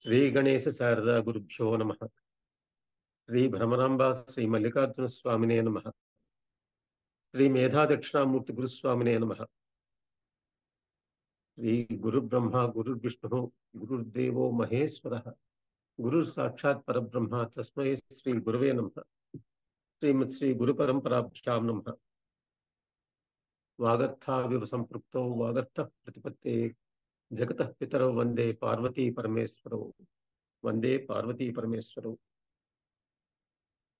శ్రీ గణేశ శారదా గురుభ్యో నమ. శ్రీ భ్రమరాంబ శ్రీ మల్లికార్జున స్వామినే నమ. శ్రీ మేధా దక్షిణామూర్తి గురుస్వామినే నమ. శ్రీ గురు బ్రహ్మ గురుర్విష్ణు గురుర్దేవో మహేశ్వర గురు సాక్షాత్ పరబ్రహ్మ తస్మై శ్రీ గురవే నమ. శ్రీమత్ శ్రీ గురు పరంపరాభ్యాం నమ. వాగర్థావివ సంపృక్తో వాగర్థ ప్రతిపత్తే జగతః పితరౌ వందే పార్వతీ పరమేశ్వరౌ. వందే పార్వతీ పరమేశ్వరౌ.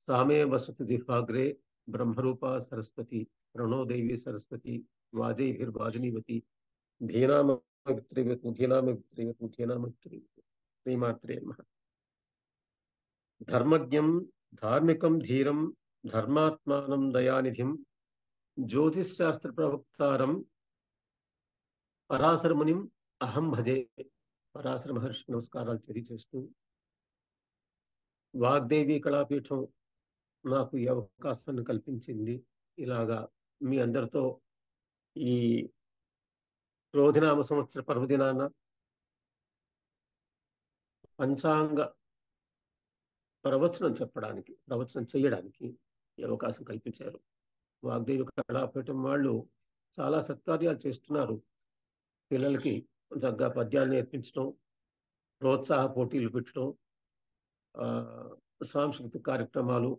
సామే వసతు జిహ్వాగ్రే బ్రహ్మరూపా సరస్వతి ప్రణో దేవి సరస్వతి వాజైభిర్వాజినీవతి ధీనామగ్త్రివతు ధీనామగ్త్రివతు ధీనామగ్త్రివతు. శ్రీమాత్రే నమః. ధర్మజ్ఞం ధార్మికం ధీరం ధర్మాత్మానం దయానిధిం జ్యోతిశాస్త్ర ప్రవక్తారం పరాశర మునిం అహం భజే. పరాశర మహర్షి నమస్కారాలు తెలియజేస్తూ వాగ్దేవి కళాపీఠం నాకు ఈ అవకాశాన్ని కల్పించింది. ఇలాగా మీ అందరితో ఈ క్రోధినామ సంవత్సర పర్వదినాన పంచాంగ ప్రవచనం చేయడానికి ఈ అవకాశం కల్పించారు. వాగ్దేవి కళాపీఠం వాళ్ళు చాలా సత్కార్యాలు చేస్తున్నారు. పిల్లలకి చక్కగా పద్యాలు నేర్పించడం, ప్రోత్సాహ పోటీలు పెట్టడం, సాంస్కృతిక కార్యక్రమాలు,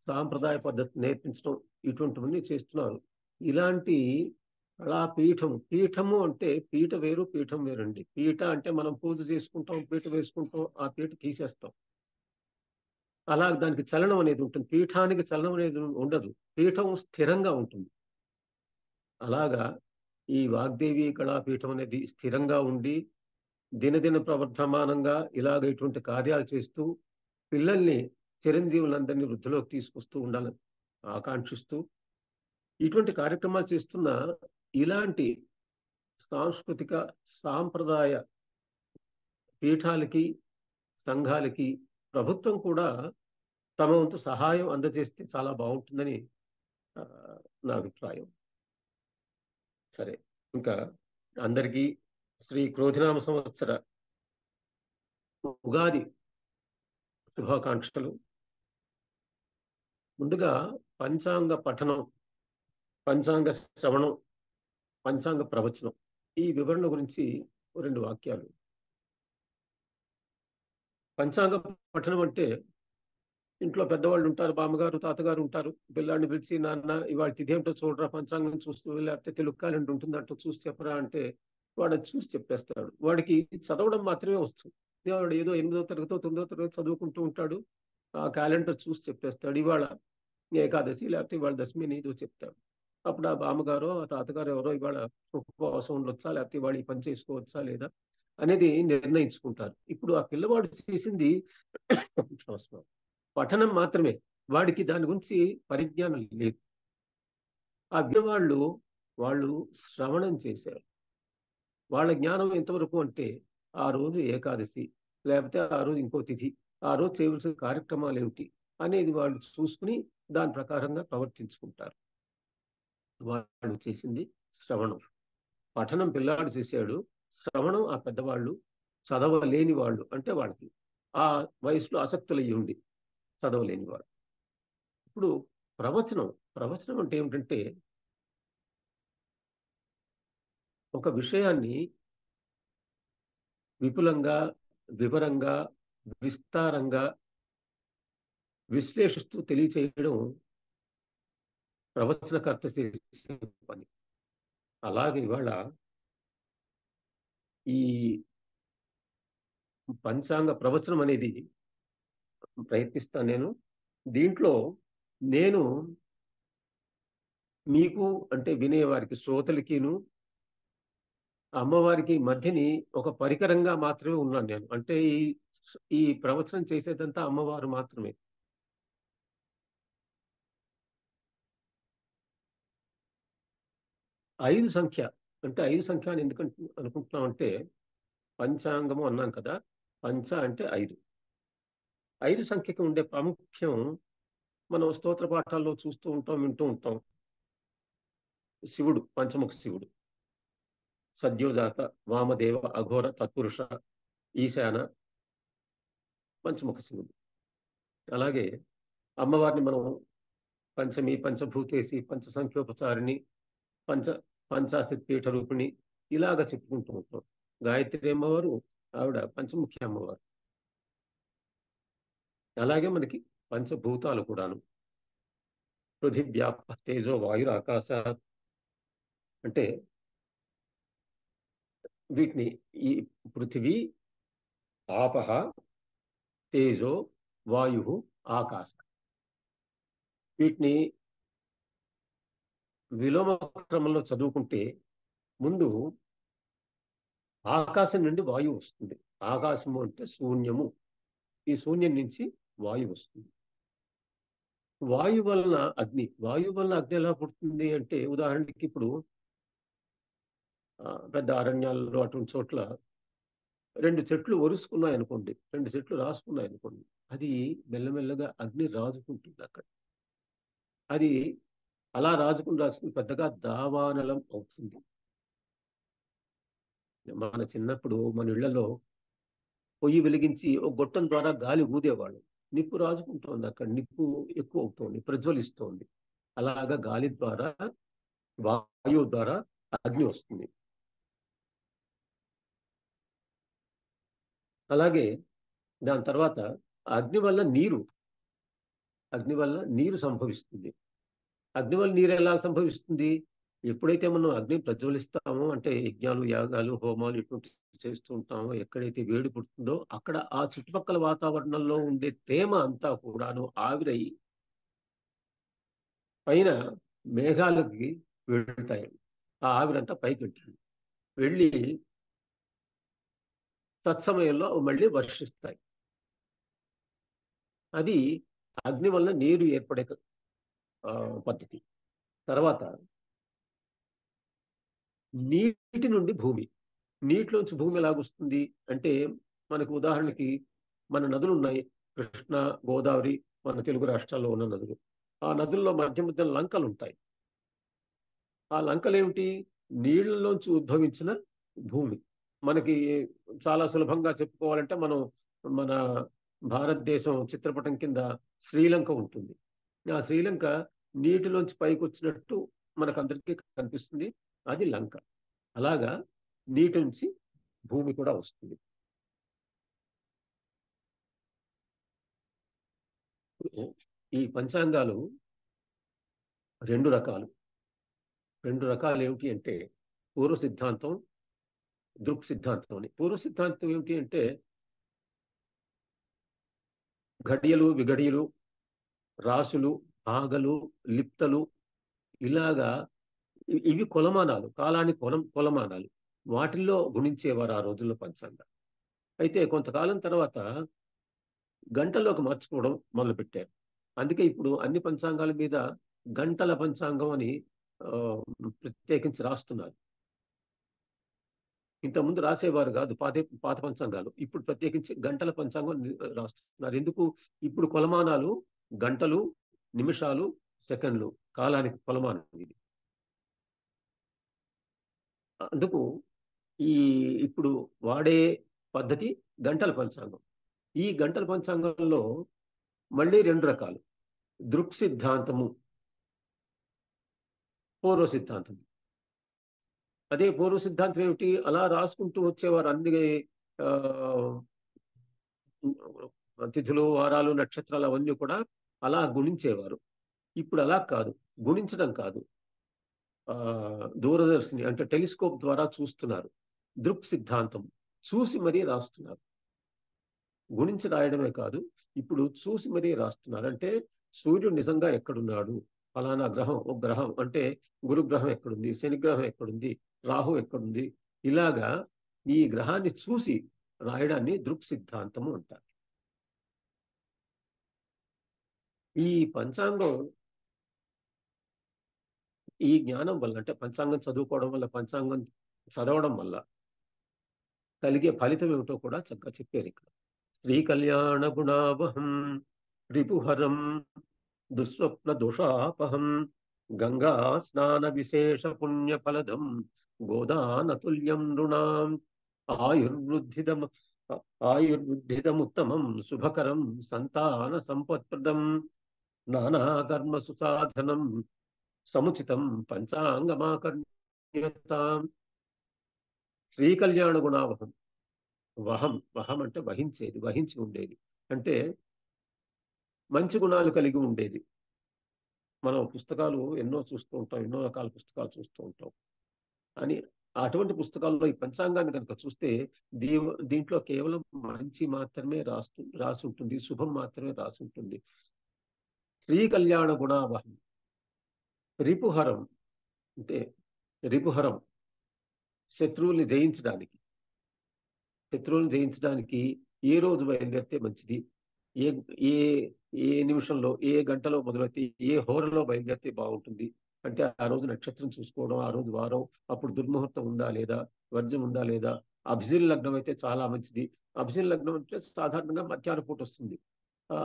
సాంప్రదాయ పద్ధతి నేర్పించడం, ఇటువంటివన్నీ చేస్తున్నారు. ఇలాంటి పీఠము అంటే పీఠ వేరు పీఠం వేరండి. పీఠ అంటే మనం పూజ చేసుకుంటాం, పీఠ వేసుకుంటాం, ఆ పీఠ తీసేస్తాం. అలా దానికి చలనం అనేది ఉంటుంది. పీఠానికి చలనం అనేది ఉండదు. పీఠం స్థిరంగా ఉంటుంది. అలాగా ఈ వాగ్దేవి కళాపీఠం అనేది స్థిరంగా ఉండి దినదిన ప్రవర్ధమానంగా ఇలాగ ఇటువంటి కార్యాలు చేస్తూ పిల్లల్ని చిరంజీవులందరినీ వృద్ధిలోకి తీసుకొస్తూ ఉండాలని ఆకాంక్షిస్తూ ఇటువంటి కార్యక్రమాలు చేస్తున్న ఇలాంటి సాంస్కృతిక సాంప్రదాయ పీఠాలకి సంఘాలకి ప్రభుత్వం కూడా తమ వంతు సహాయం అందజేస్తే చాలా బాగుంటుందని నా అభిప్రాయం. సరే, ఇంకా అందరికీ శ్రీ క్రోధినామ సంవత్సర ఉగాది శుభాకాంక్షలు. ముందుగా పంచాంగ పఠనం, పంచాంగ శ్రవణం, పంచాంగ ప్రవచనం ఈ వివరణ గురించి రెండు వాక్యాలు. పంచాంగ పఠనం అంటే ఇంట్లో పెద్దవాళ్ళు ఉంటారు, బామ్మగారు తాతగారు ఉంటారు. పిల్లాడిని పిలిచి, నాన్న ఇవాళ తిథి ఏమిటో చూడరా, పంచాంగం చూస్తూ, లేకపోతే తెలుగు క్యాలెండర్ ఉంటుంది అంటూ చూసి చెప్పరా అంటే వాడు చూసి చెప్పేస్తాడు. వాడికి చదవడం మాత్రమే వస్తుంది. వాడు ఏదో 8వ తరగతి 9వ తరగతి చదువుకుంటూ ఉంటాడు. ఆ క్యాలెండర్ చూసి చెప్పేస్తాడు. ఇవాళ ఏకాదశి లేకపోతే ఇవాళ దశమి అని ఏదో చెప్తాడు. అప్పుడు ఆ బామ్మగారో ఆ తాతగారు ఎవరో ఇవాళ ఉపవాసం ఉండొచ్చా, లేకపోతే ఇవాళ ఈ పని చేసుకోవచ్చా లేదా అనేది నిర్ణయించుకుంటారు. ఇప్పుడు ఆ పిల్లవాడు చేసింది పఠనం మాత్రమే. వాడికి దాని గురించి పరిజ్ఞానం లేదు. ఆ వాళ్ళు శ్రవణం చేశారు. వాళ్ళ జ్ఞానం ఎంతవరకు అంటే ఆ రోజు ఏకాదశి, లేకపోతే ఆ రోజు ఇంకో తిథి, ఆ రోజు చేయవలసిన కార్యక్రమాలు ఏమిటి అనేది వాళ్ళు చూసుకుని దాని ప్రకారంగా ప్రవర్తించుకుంటారు. వాళ్ళు చేసింది శ్రవణం. పఠనం పిల్లాడు చేశాడు, శ్రవణం ఆ పెద్దవాళ్ళు, చదవలేని వాళ్ళు అంటే వాళ్ళకి ఆ వయసులో ఆసక్తులు అయ్యి ఉండి చదవలేని వాడు. ఇప్పుడు ప్రవచనం అంటే ఏమిటంటే ఒక విషయాన్ని విపులంగా, వివరంగా, విస్తారంగా విశ్లేషిస్తూ తెలియచేయడం ప్రవచనకర్త చేసే పని. అలాగే ఇవాళ ఈ పంచాంగ ప్రవచనం అనేది ప్రయత్నిస్తాను నేను. దీంట్లో నేను మీకు అంటే వినేవారికి, శ్రోతలకిను అమ్మవారికి మధ్యని ఒక పరికరంగా మాత్రమే ఉన్నాను నేను. అంటే ఈ ప్రవచనం చేసేదంతా అమ్మవారు మాత్రమే. ఐదు సంఖ్య అంటే 5 సంఖ్య అని ఎందుకు అనుకుంటున్నామంటే పంచాంగము అన్నాం కదా. పంచ అంటే 5. 5 సంఖ్యకి ఉండే ప్రాముఖ్యం మనం స్తోత్ర పాఠాల్లో చూస్తూ ఉంటాం, వింటూ ఉంటాం. శివుడు, పంచముఖ శివుడు, సద్యోజాత, వామదేవ, అఘోర, తత్పురుష, ఈశాన, పంచముఖ శివుడు. అలాగే అమ్మవారిని మనం పంచమి, పంచభూతేసి, పంచసంఖ్యోపచారిణి, పంచ పంచాశతి పీఠ రూపిణి ఇలాగ చెప్పుకుంటూ ఉంటాం. గాయత్రి అమ్మవారు ఆవిడ పంచముఖి అమ్మవారు. అలాగే మనకి పంచభూతాలు కూడాను. పృథివ్యాప తేజో వాయుర్ ఆకాశాత్ అంటే వీటిని ఈ పృథివీ, ఆపహ, తేజో, వాయు, ఆకాశ వీటిని విలోమ క్రమంలో చదువుకుంటే ముందు ఆకాశం నుండి వాయువు వస్తుంది. ఆకాశము అంటే శూన్యము. ఈ శూన్యం నుంచి వాయువు వస్తుంది. వాయు వలన అగ్ని. వాయు వలన అగ్ని ఎలా పుడుతుంది అంటే ఉదాహరణకి ఇప్పుడు పెద్ద అరణ్యాలలో అటువంటి చోట్ల 2 చెట్లు ఒరుసుకున్నాయి అనుకోండి, 2 చెట్లు రాసుకున్నాయి అనుకోండి, అది మెల్లమెల్లగా అగ్ని రాజుకుంటుంది అక్కడ. అది అలా రాజుకుని రాజుకుని పెద్దగా దావానలం అవుతుంది. మన చిన్నప్పుడు మన ఇళ్లలో పొయ్యి వెలిగించి ఒక గొట్టం ద్వారా గాలి ఊదేవాళ్ళు. నిప్పు రాజుకుంటోంది అక్కడ, నిప్పు ఎక్కువ అవుతోంది, ప్రజ్వలిస్తోంది. అలాగా గాలి ద్వారా, వాయువు ద్వారా అగ్ని వస్తుంది. అలాగే దాని తర్వాత అగ్ని వల్ల నీరు సంభవిస్తుంది. అగ్ని వల్ల నీరు ఎలా సంభవిస్తుంది? ఎప్పుడైతే మనం అగ్ని ప్రజ్వలిస్తామో అంటే యజ్ఞాలు, యాగాలు, హోమాలు ఇటువంటి చేస్తూ ఉంటామో, ఎక్కడైతే వేడి పుడుతుందో అక్కడ ఆ చుట్టుపక్కల వాతావరణంలో ఉండే తేమ అంతా కూడాను ఆవిరై పైన మేఘాలకి వెళ్తాయి. ఆ ఆవిరంతా పైకి వెళ్తుంది. వెళ్ళి తత్సమయంలో మళ్ళీ వర్షిస్తాయి. అది అగ్ని వల్ల నీరు ఏర్పడే పద్ధతి. తర్వాత నీటి నుండి భూమి. నీటిలోంచి భూమి ఎలాగొస్తుంది అంటే మనకు ఉదాహరణకి మన నదులు ఉన్నాయి. కృష్ణ, గోదావరి మన తెలుగు రాష్ట్రాల్లో ఉన్న నదులు. ఆ నదుల్లో మధ్య మధ్య లంకలు ఉంటాయి. ఆ లంకలేమిటి? నీళ్లలోంచి ఉద్భవించిన భూమి. మనకి చాలా సులభంగా చెప్పుకోవాలంటే మనం మన భారతదేశం చిత్రపటం కింద శ్రీలంక ఉంటుంది. ఆ శ్రీలంక నీటిలోంచి పైకి వచ్చినట్టు మనకందరికీ కనిపిస్తుంది. అది లంక. అలాగా నీటి నుంచి భూమి కూడా వస్తుంది. ఈ పంచాంగాలు 2 రకాలు. 2 రకాలు ఏమిటి అంటే పూర్వ సిద్ధాంతం, దృక్ సిద్ధాంతం అని. పూర్వ సిద్ధాంతం ఏమిటి అంటే ఘడియలు, విఘడియలు, రాసులు, ఆగలు, లిప్తలు ఇలాగా ఇవి కొలమానాలు. కాలానికి కొలమానాలు. వాటిల్లో గుణించేవారు ఆ రోజుల్లో పంచాంగం. అయితే కొంతకాలం తర్వాత గంటల్లోకి మార్చుకోవడం మొదలుపెట్టారు. అందుకే ఇప్పుడు అన్ని పంచాంగాల మీద గంటల పంచాంగం అని ప్రత్యేకించి రాస్తున్నారు. ఇంతకుముందు రాసేవారు కాదు పాత పంచాంగాలు. ఇప్పుడు ప్రత్యేకించి గంటల పంచాంగం రాస్తున్నారు. ఎందుకు? ఇప్పుడు కొలమానాలు గంటలు, నిమిషాలు, సెకండ్లు కాలానికి కొలమానం ఇది. అందుకు ఈ ఇప్పుడు వాడే పద్ధతి గంటల పంచాంగం. ఈ గంటల పంచాంగంలో మళ్ళీ 2 రకాలు. దృక్ సిద్ధాంతము, పూర్వ సిద్ధాంతం. అదే పూర్వ సిద్ధాంతం ఏమిటి? అలా రాసుకుంటూ వచ్చేవారు అన్ని ఆ, తిథులు, వారాలు, నక్షత్రాలు అవన్నీ కూడా అలా గుణించేవారు. ఇప్పుడు అలా కాదు. గుణించడం కాదు. దూరదర్శిని అంటే టెలిస్కోప్ ద్వారా చూస్తున్నారు. దృక్ సిద్ధాంతం చూసి మరీ రాస్తున్నారు. గుణించి రాయడమే కాదు, ఇప్పుడు చూసి మరీ రాస్తున్నారు. అంటే సూర్యుడు నిజంగా ఎక్కడున్నాడు, ఫలానా గ్రహం, ఒక గ్రహం అంటే గురుగ్రహం ఎక్కడుంది, శనిగ్రహం ఎక్కడుంది, రాహు ఎక్కడుంది, ఇలాగా ఈ గ్రహాన్ని చూసి రాయడాన్ని దృక్ సిద్ధాంతము అంటారు. ఈ పంచాంగం, ఈ జ్ఞానం వల్ల అంటే పంచాంగం చదువుకోవడం వల్ల, పంచాంగం చదవడం వల్ల కలిగే ఫలితం ఏమిటో కూడా చక్కగా చెప్పారు ఇక్కడ. శ్రీ కళ్యాణ గుణావహం రిపుహరం దుస్వప్న దోషాపహం గంగా స్నాన విశేష పుణ్య ఫలదం గోదానతుల్యం నృణాం ఆయుర్వృద్ధిదం ఆయుర్వృద్ధిదముత్తమం శుభకరం సంతాన సంపత్ప్రదం నానాకర్మ సుసాధనం సముచితం పంచాంగమాకర్ణ్యతాం. శ్రీకళ్యాణ గుణావహం. వహం వహం అంటే వహించేది, వహించి ఉండేది, అంటే మంచి గుణాలు కలిగి ఉండేది. మనం పుస్తకాలు ఎన్నో చూస్తూ ఉంటాం, ఎన్నో రకాల పుస్తకాలు చూస్తూ ఉంటాం. అని అటువంటి పుస్తకాల్లో ఈ పంచాంగాన్ని కనుక చూస్తే దీ దీంట్లో కేవలం మంచి మాత్రమే రాసి ఉంటుంది, శుభం మాత్రమే రాసి ఉంటుంది. శ్రీ కళ్యాణ గుణావహం. రిపుహరం అంటే రిపుహరం శత్రువుల్ని జయించడానికి. శత్రువులను జయించడానికి ఏ రోజు బయలుదేరితే మంచిది, ఏ ఏ ఏ నిమిషంలో, ఏ గంటలో మొదలైతే, ఏ హోరలో బయలుదేరితే బాగుంటుంది అంటే ఆ రోజు నక్షత్రం చూసుకోవడం, ఆ రోజు వారం, అప్పుడు దుర్ముహూర్తం ఉందా లేదా, వర్జం ఉందా లేదా. అభిజిన్ లగ్నం అయితే చాలా మంచిది. అభిజిన్ లగ్నం అంటే సాధారణంగా మధ్యాహ్నం పూట వస్తుంది.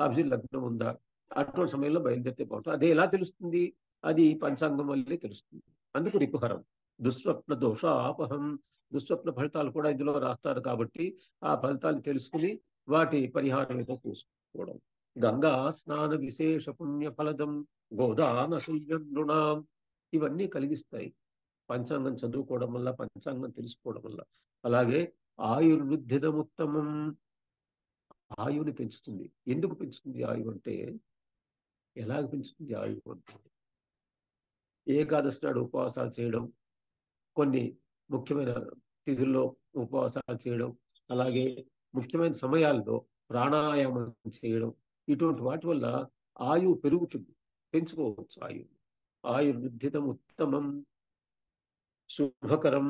అభిజిన్ లగ్నం ఉందా, అటువంటి సమయంలో బయలుదేరితే బాగుంటుంది. అదే ఎలా తెలుస్తుంది? అది పంచాంగం వల్లే తెలుస్తుంది. అందుకు రిపుహరం. దుస్వప్న దోషాపహం. దుస్వప్న ఫలితాలు కూడా ఇందులో రాస్తారు కాబట్టి ఆ ఫలితాలు తెలుసుకుని వాటి పరిహారం ఏదో చూసుకోవడం. గంగా స్నాన విశేష పుణ్య ఫలదం గోదాన శల్యం నృణాం. ఇవన్నీ కలిగిస్తాయి పంచాంగం చదువుకోవడం వల్ల, పంచాంగం తెలుసుకోవడం వల్ల. అలాగే ఆయుర్వృద్ధిదముత్తమం. ఆయువుని పెంచుతుంది. ఎందుకు పెంచుతుంది ఆయువు అంటే, ఎలాగ పెంచుతుంది ఆయువు అంటే, ఏకాదశి నాడు ఉపవాసాలు చేయడం, కొన్ని ముఖ్యమైన తిథుల్లో ఉపవాసాలు చేయడం, అలాగే ముఖ్యమైన సమయాల్లో ప్రాణాయామం చేయడం, ఇటువంటి వాటి వల్ల ఆయువు పెరుగుతుంది, పెంచుకోవచ్చు ఆయువు. ఆయుర్వృద్ధితం ఉత్తమం శుభకరం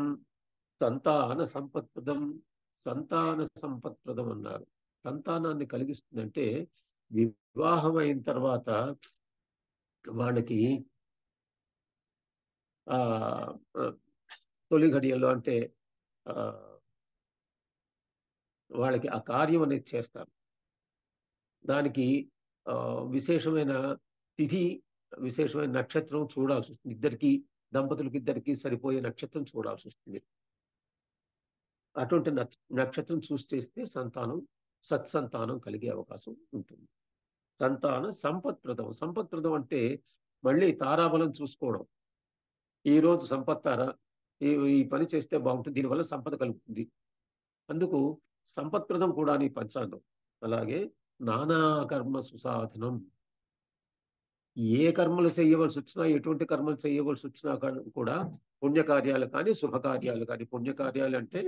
సంతాన సంపత్ప్రదం. సంతాన సంపత్ప్రదం అన్నారు. సంతానాన్ని కలిగిస్తుందంటే వివాహం అయిన తర్వాత వాళ్ళకి ఆ తొలి ఘడియల్లో అంటే ఆ వాళ్ళకి ఆ కార్యం అనేది చేస్తారు. దానికి విశేషమైన తిథి, విశేషమైన నక్షత్రం చూడాల్సి వస్తుంది. దంపతులకి ఇద్దరికి సరిపోయే నక్షత్రం చూడాల్సి వస్తుంది. అటువంటి నక్షత్రం చూసి చేస్తే సత్సంతానం కలిగే అవకాశం ఉంటుంది. సంతాన సంపత్ప్రదం. సంపత్ప్రదం అంటే మళ్ళీ తారాబలం చూసుకోవడం. ఈ రోజు సంపత్తారా, ఈ ఈ పని చేస్తే బాగుంటుంది, దీనివల్ల సంపద కలుగుతుంది. అందుకు సంపత్ప్రదం కూడా నీ పంచాంగం. అలాగే నానా కర్మ సుసాధనం. ఏ కర్మలు చేయవలసి వచ్చినా, ఎటువంటి కర్మలు చేయవలసి వచ్చినా కూడా, పుణ్యకార్యాలు కానీ శుభకార్యాలు కానీ. పుణ్యకార్యాలు అంటే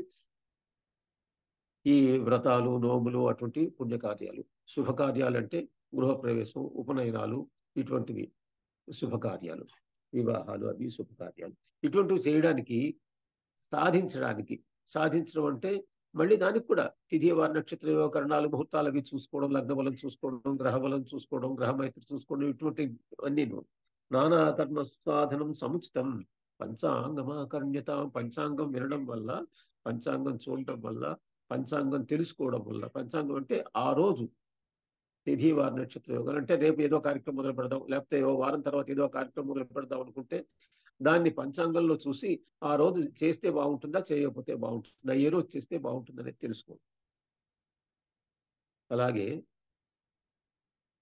ఈ వ్రతాలు, నోములు, అటువంటి పుణ్యకార్యాలు. శుభకార్యాలు అంటే గృహప్రవేశం, ఉపనయనాలు, ఇటువంటివి శుభకార్యాలు. వివాహాలు అవి శుభకార్యాలు. ఇటువంటివి చేయడానికి, సాధించడానికి. సాధించడం అంటే మళ్ళీ దానికి కూడా తిథి వార నక్షత్ర యోగకరణాలు, ముహూర్తాలు అవి చూసుకోవడం, లగ్నబలం చూసుకోవడం, గ్రహబలం చూసుకోవడం, గ్రహమైత్రి చూసుకోవడం, ఇటువంటి అన్నీ నానా కర్మ సాధనం సముచితం పంచాంగమాకర్ణ్యత. పంచాంగం వినడం వల్ల, పంచాంగం చూడటం వల్ల, పంచాంగం తెలుసుకోవడం వల్ల. పంచాంగం అంటే ఆ రోజు తిథి వార నక్షత్ర యోగాలు అంటే రేపు ఏదో కార్యక్రమం మొదలు పెడదాం, లేకపోతే ఓ వారం తర్వాత ఏదో కార్యక్రమం మొదలు పెడదాం అనుకుంటే దాన్ని పంచాంగంలో చూసి ఆ రోజు చేస్తే బాగుంటుందా, చేయకపోతే బాగుంటుందా, ఏ రోజు చేస్తే బాగుంటుందనేది తెలుసుకో. అలాగే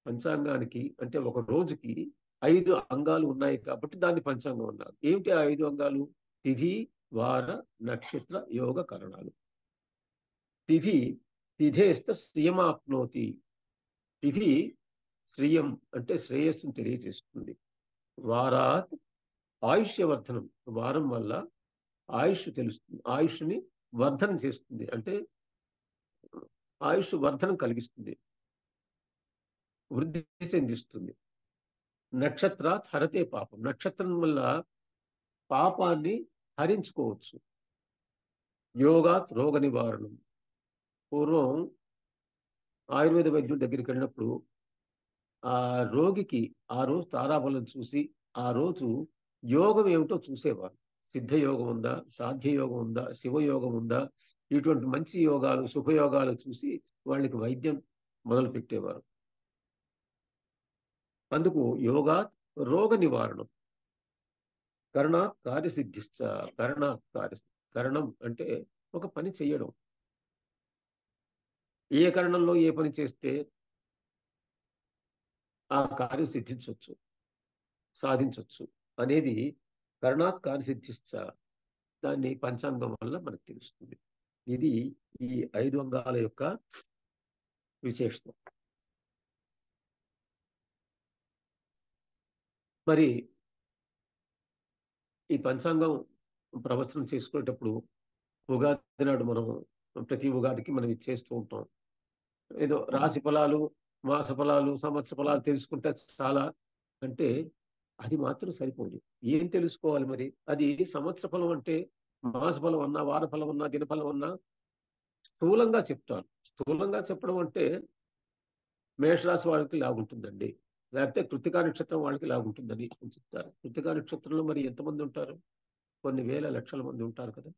పంచాంగానికి అంటే ఒక రోజుకి 5 అంగాలు ఉన్నాయి కాబట్టి దాన్ని పంచాంగం అన్నారు. ఏమిటి ఆ 5 అంగాలు? తిథి, వార, నక్షత్ర, యోగ కరణాలు. తిథి, తిథేస్త శ్రియమాప్నోతి. తిథి శ్రియం అంటే శ్రేయస్సును తెలియజేస్తుంది. వారాత్ ఆయుష్యవర్ధనం. వారం వల్ల ఆయుష్ తెలుస్తుంది, ఆయుష్ని వర్ధనం చేస్తుంది, అంటే ఆయుష్ వర్ధనం కలిగిస్తుంది, వృద్ధి చెందిస్తుంది. నక్షత్రాత్ హరతే పాపం. నక్షత్రం వల్ల పాపాన్ని హరించుకోవచ్చు. యోగాత్ రోగ నివారణం. పూర్వం ఆయుర్వేద వైద్యుడి దగ్గరికి వెళ్ళినప్పుడు ఆ రోగికి ఆ రోజు తారాబలం చూసి ఆ రోజు యోగం ఏమిటో చూసేవారు. సిద్ధ యోగం ఉందా, సాధ్య యోగం ఉందా, శివయోగం ఉందా, ఇటువంటి మంచి యోగాలు, శుభయోగాలు చూసి వాళ్ళకి వైద్యం మొదలు పెట్టేవారు. అందుకు యోగా రోగ నివారణం. కరణాత్ కార్యసిద్ధిశ్చ. కరణాత్ కార్య. కరణం అంటే ఒక పని చెయ్యడం. ఏ కరణంలో ఏ పని చేస్తే ఆ కార్యం సిద్ధించవచ్చు, సాధించవచ్చు అనేది కరణాత్ కార్యసిద్ధిశ్చ, దాన్ని పంచాంగం వల్ల మనకు తెలుస్తుంది. ఇది ఈ 5 అంగాల యొక్క విశేషం. మరి ఈ పంచాంగం ప్రవచనం చేసుకునేటప్పుడు ఉగాది నాడు మనం ప్రతి ఉగాదికి మనం ఇది చేస్తూ ఉంటాం. ఏదో రాశి ఫలాలు, మాస ఫలాలు, సంవత్సర ఫలాలు తెలుసుకుంటే చాలా అంటే అది మాత్రం సరిపోదు. ఏం తెలుసుకోవాలి మరి? అది సంవత్సర ఫలం అంటే మాస ఫలం అన్నా, వార ఫలం అన్నా, దినఫలం అన్నా స్థూలంగా చెప్తాను. స్థూలంగా చెప్పడం అంటే మేషరాశి వాళ్ళకి లాగుంటుందండి, లేకపోతే కృత్తికా నక్షత్రం వాళ్ళకి లాగుంటుందని చెప్తారు. కృత్తికా నక్షత్రంలో మరి ఎంతమంది ఉంటారు? కొన్ని వేల లక్షల మంది ఉంటారు కదా.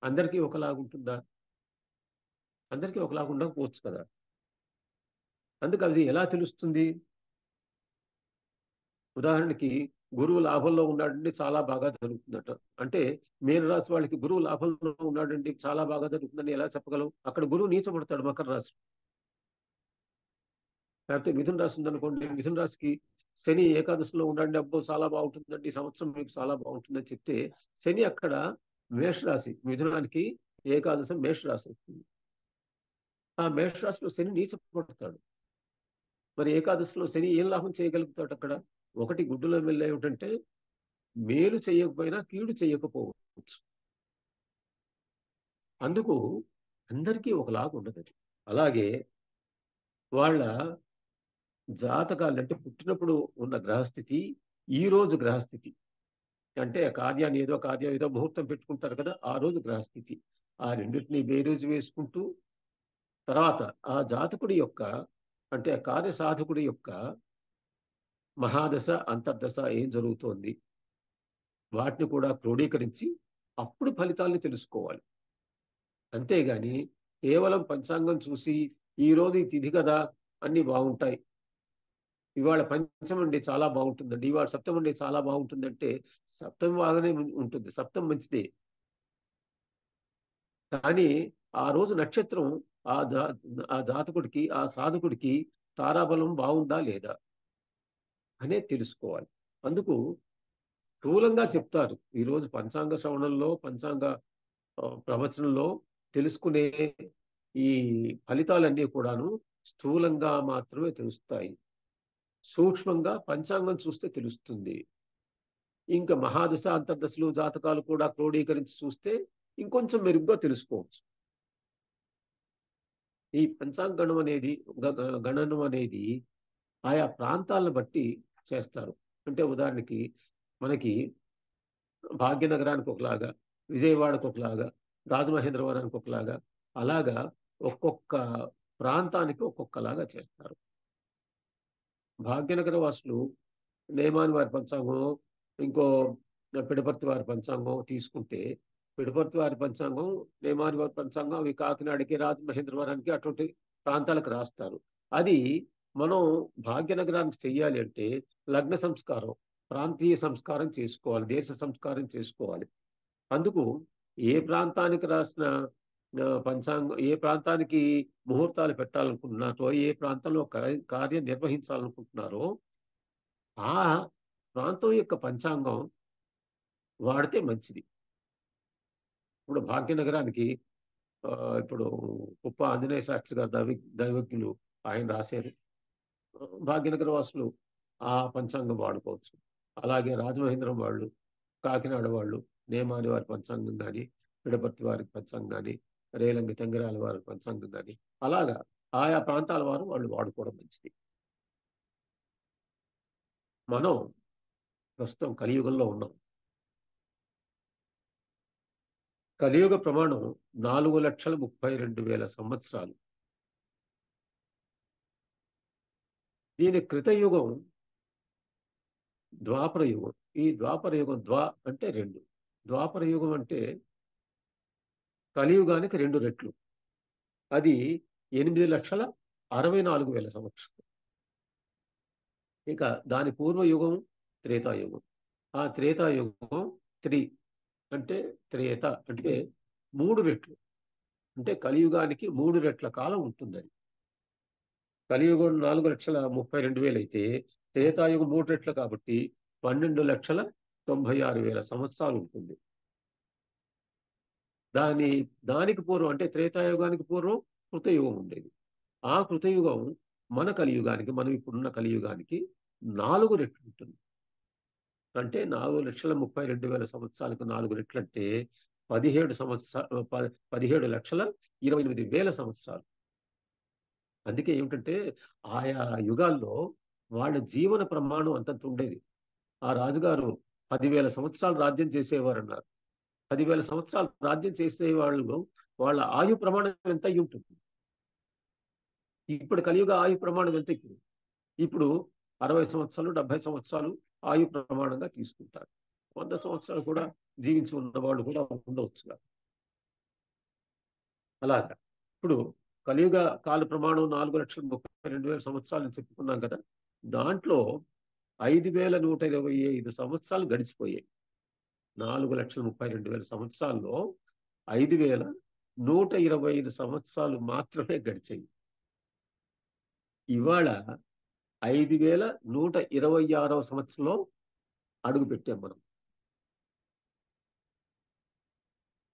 అందరికీ ఒకలాగుంటుందా? అందరికీ ఒకలాగా ఉండకపోవచ్చు కదా. అందుకు అది ఎలా తెలుస్తుంది? ఉదాహరణకి గురువు లాభంలో ఉన్నాడండి, చాలా బాగా జరుగుతుందట. అంటే మీనరాశి వాళ్ళకి గురువు లాభంలో ఉన్నాడండి, చాలా బాగా జరుగుతుందని ఎలా చెప్పగలం? అక్కడ గురువు నీచపడతాడు మకర రాశి. లేకపోతే మిథున రాశి ఉందనుకోండి, మిథున రాశికి శని ఏకాదశిలో ఉండండి, అబ్బో చాలా బాగుంటుందండి, ఈ సంవత్సరం మీకు చాలా బాగుంటుందని చెప్తే శని అక్కడ మేషరాశి, మిథునానికి ఏకాదశం మేషరాశి వస్తుంది. ఆ మేషరాశిలో శని నీచపడతాడు. మరి ఏకాదశిలో శని ఏం లాభం చేయగలుగుతాడు అక్కడ? ఒకటి గుడ్డులో వెళ్ళే ఏమిటంటే మేలు చేయకపోయినా కీడు చేయకపోవచ్చు. అందుకు అందరికీ ఒకలాగా ఉండదు అది. అలాగే వాళ్ళ జాతకాలు అంటే పుట్టినప్పుడు ఉన్న గ్రహస్థితి, ఈ రోజు గ్రహస్థితి అంటే కార్యాన్ని ఏదో కార్యం ఏదో ముహూర్తం పెట్టుకుంటారు కదా, ఆ రోజు గ్రహస్థితి, ఆ రెండింటినీ బేరీజు వేసుకుంటూ తర్వాత ఆ జాతకుడి యొక్క అంటే ఆ కార్య సాధకుడి యొక్క మహాదశ అంతర్దశ ఏం జరుగుతోంది వాటిని కూడా క్రోడీకరించి అప్పుడు ఫలితాల్ని తెలుసుకోవాలి. అంతేగాని కేవలం పంచాంగం చూసి ఈ రోజు ఈ తిథి కదా అన్ని బాగుంటాయి, ఇవాళ పంచమం అండి చాలా బాగుంటుందండి, ఇవాళ సప్తమం అండి చాలా బాగుంటుందంటే సప్తమం బాగానే ఉంటుంది, సప్తం మంచిదే. కానీ ఆ రోజు నక్షత్రం ఆ జా ఆ జాతకుడికి ఆ సాధకుడికి తారాబలం బాగుందా లేదా అనేది తెలుసుకోవాలి. అందుకు స్థూలంగా చెప్తారు. ఈరోజు పంచాంగ శ్రవణంలో, పంచాంగ ప్రవచనంలో తెలుసుకునే ఈ ఫలితాలన్నీ కూడాను స్థూలంగా మాత్రమే తెలుస్తాయి. సూక్ష్మంగా పంచాంగం చూస్తే తెలుస్తుంది. ఇంకా మహాదశ, అంతర్దశలు, జాతకాలు కూడా క్రోడీకరించి చూస్తే ఇంకొంచెం మెరుగ్గా తెలుసుకోవచ్చు. ఈ పంచాంగణం అనేది గణనం అనేది ఆయా ప్రాంతాలను బట్టి చేస్తారు. అంటే ఉదాహరణకి మనకి భాగ్యనగరానికి ఒకలాగా, విజయవాడకు ఒకలాగా, రాజమహేంద్రవరానికి ఒకలాగా, అలాగా ఒక్కొక్క ప్రాంతానికి ఒక్కొక్కలాగా చేస్తారు. భాగ్యనగర వాసులు నేమాని వారి పంచాంగం, ఇంకో పిడపర్తి వారి పంచాంగం తీసుకుంటే, పిడపర్తి వారి పంచాంగం, నేమాని వారి పంచాంగం అవి కాకినాడకి, రాజమహేంద్రవరానికి అటువంటి ప్రాంతాలకు రాస్తారు. అది మనం భాగ్యనగరానికి చెయ్యాలి అంటే లగ్న సంస్కారం, ప్రాంతీయ సంస్కారం చేసుకోవాలి, దేశ సంస్కారం చేసుకోవాలి. అందుకు ఏ ప్రాంతానికి రాసిన పంచాంగం, ఏ ప్రాంతానికి ముహూర్తాలు పెట్టాలనుకుంటున్నారో, ఏ ప్రాంతంలో కార్యం నిర్వహించాలనుకుంటున్నారో ఆ ప్రాంతం యొక్క పంచాంగం వాడితే మంచిది. ఇప్పుడు భాగ్యనగరానికి ఇప్పుడు కుప్ప ఆంజనేయ శాస్త్రి గారు దైవజ్ఞులు ఆయన రాశారు. భాగ్యనగర వాసులు ఆ పంచాంగం వాడుకోవచ్చు. అలాగే రాజమహేంద్రం వాళ్ళు, కాకినాడ వాళ్ళు నేమాని వారి పంచాంగం కానీ, పిడపర్తి వారి పంచాంగం కానీ, రేలంగి తెంగరాల వారి పంచాంగం కానీ అలాగా ఆయా ప్రాంతాల వారు వాళ్ళు వాడుకోవడం మంచిది. మనం ప్రస్తుతం కలియుగంలో ఉన్నాం. కలియుగ ప్రమాణం 4,32,000 సంవత్సరాలు. దీని కృతయుగం ద్వాపర యుగం. ఈ ద్వాపర యుగం అంటే 2. ద్వాపర యుగం అంటే కలియుగానికి 2 రెట్లు. అది 8,64,000 సంవత్సరాలు. ఇక దాని పూర్వయుగం త్రేతాయుగం. ఆ త్రేతాయుగం 3 అంటే త్రేత అంటే 3 రెట్లు. అంటే కలియుగానికి 3 రెట్ల కాలం ఉంటుందని. కలియుగం 4,32,000 అయితే త్రేతాయుగం 3 రెట్లు కాబట్టి 12,96,000 సంవత్సరాలు ఉంటుంది. దానికి పూర్వం అంటే త్రేతాయుగానికి పూర్వం కృతయుగం ఉండేది. ఆ కృతయుగం మన కలియుగానికి, మనం ఇప్పుడున్న కలియుగానికి 4 రెట్లు ఉంటుంది. అంటే 4,32,000 సంవత్సరాలకు 4 రెట్లు అంటే 17,28,000 సంవత్సరాలు. అందుకే ఏమిటంటే ఆయా యుగాల్లో వాళ్ళ జీవన ప్రమాణం అంతంత ఉండేది. ఆ రాజుగారు 10,000 సంవత్సరాలు రాజ్యం చేసేవారన్నారు. 10,000 సంవత్సరాలు రాజ్యం చేసే వాళ్ళు వాళ్ళ ఆయు ప్రమాణం ఎంత అయి ఉంటుంది? ఇప్పుడు కలియుగ ఆయు ప్రమాణం ఎంత ఇప్పుడు? ఇప్పుడు 60 సంవత్సరాలు, 70 సంవత్సరాలు ఆయు ప్రమాణంగా తీసుకుంటారు. 100 సంవత్సరాలు కూడా జీవించి ఉన్న వాళ్ళు కూడా ఉండవచ్చు. అలాగా. ఇప్పుడు కలియుగ కాల ప్రమాణం 4,32,000 సంవత్సరాలు అని చెప్పుకున్నాం కదా! దాంట్లో 5,125 సంవత్సరాలు గడిచిపోయాయి. 4,32,000 సంవత్సరాల్లో 5,125 సంవత్సరాలు మాత్రమే గడిచాయి. ఇవాళ 5,126వ సంవత్సరంలో అడుగుపెట్టాం మనం.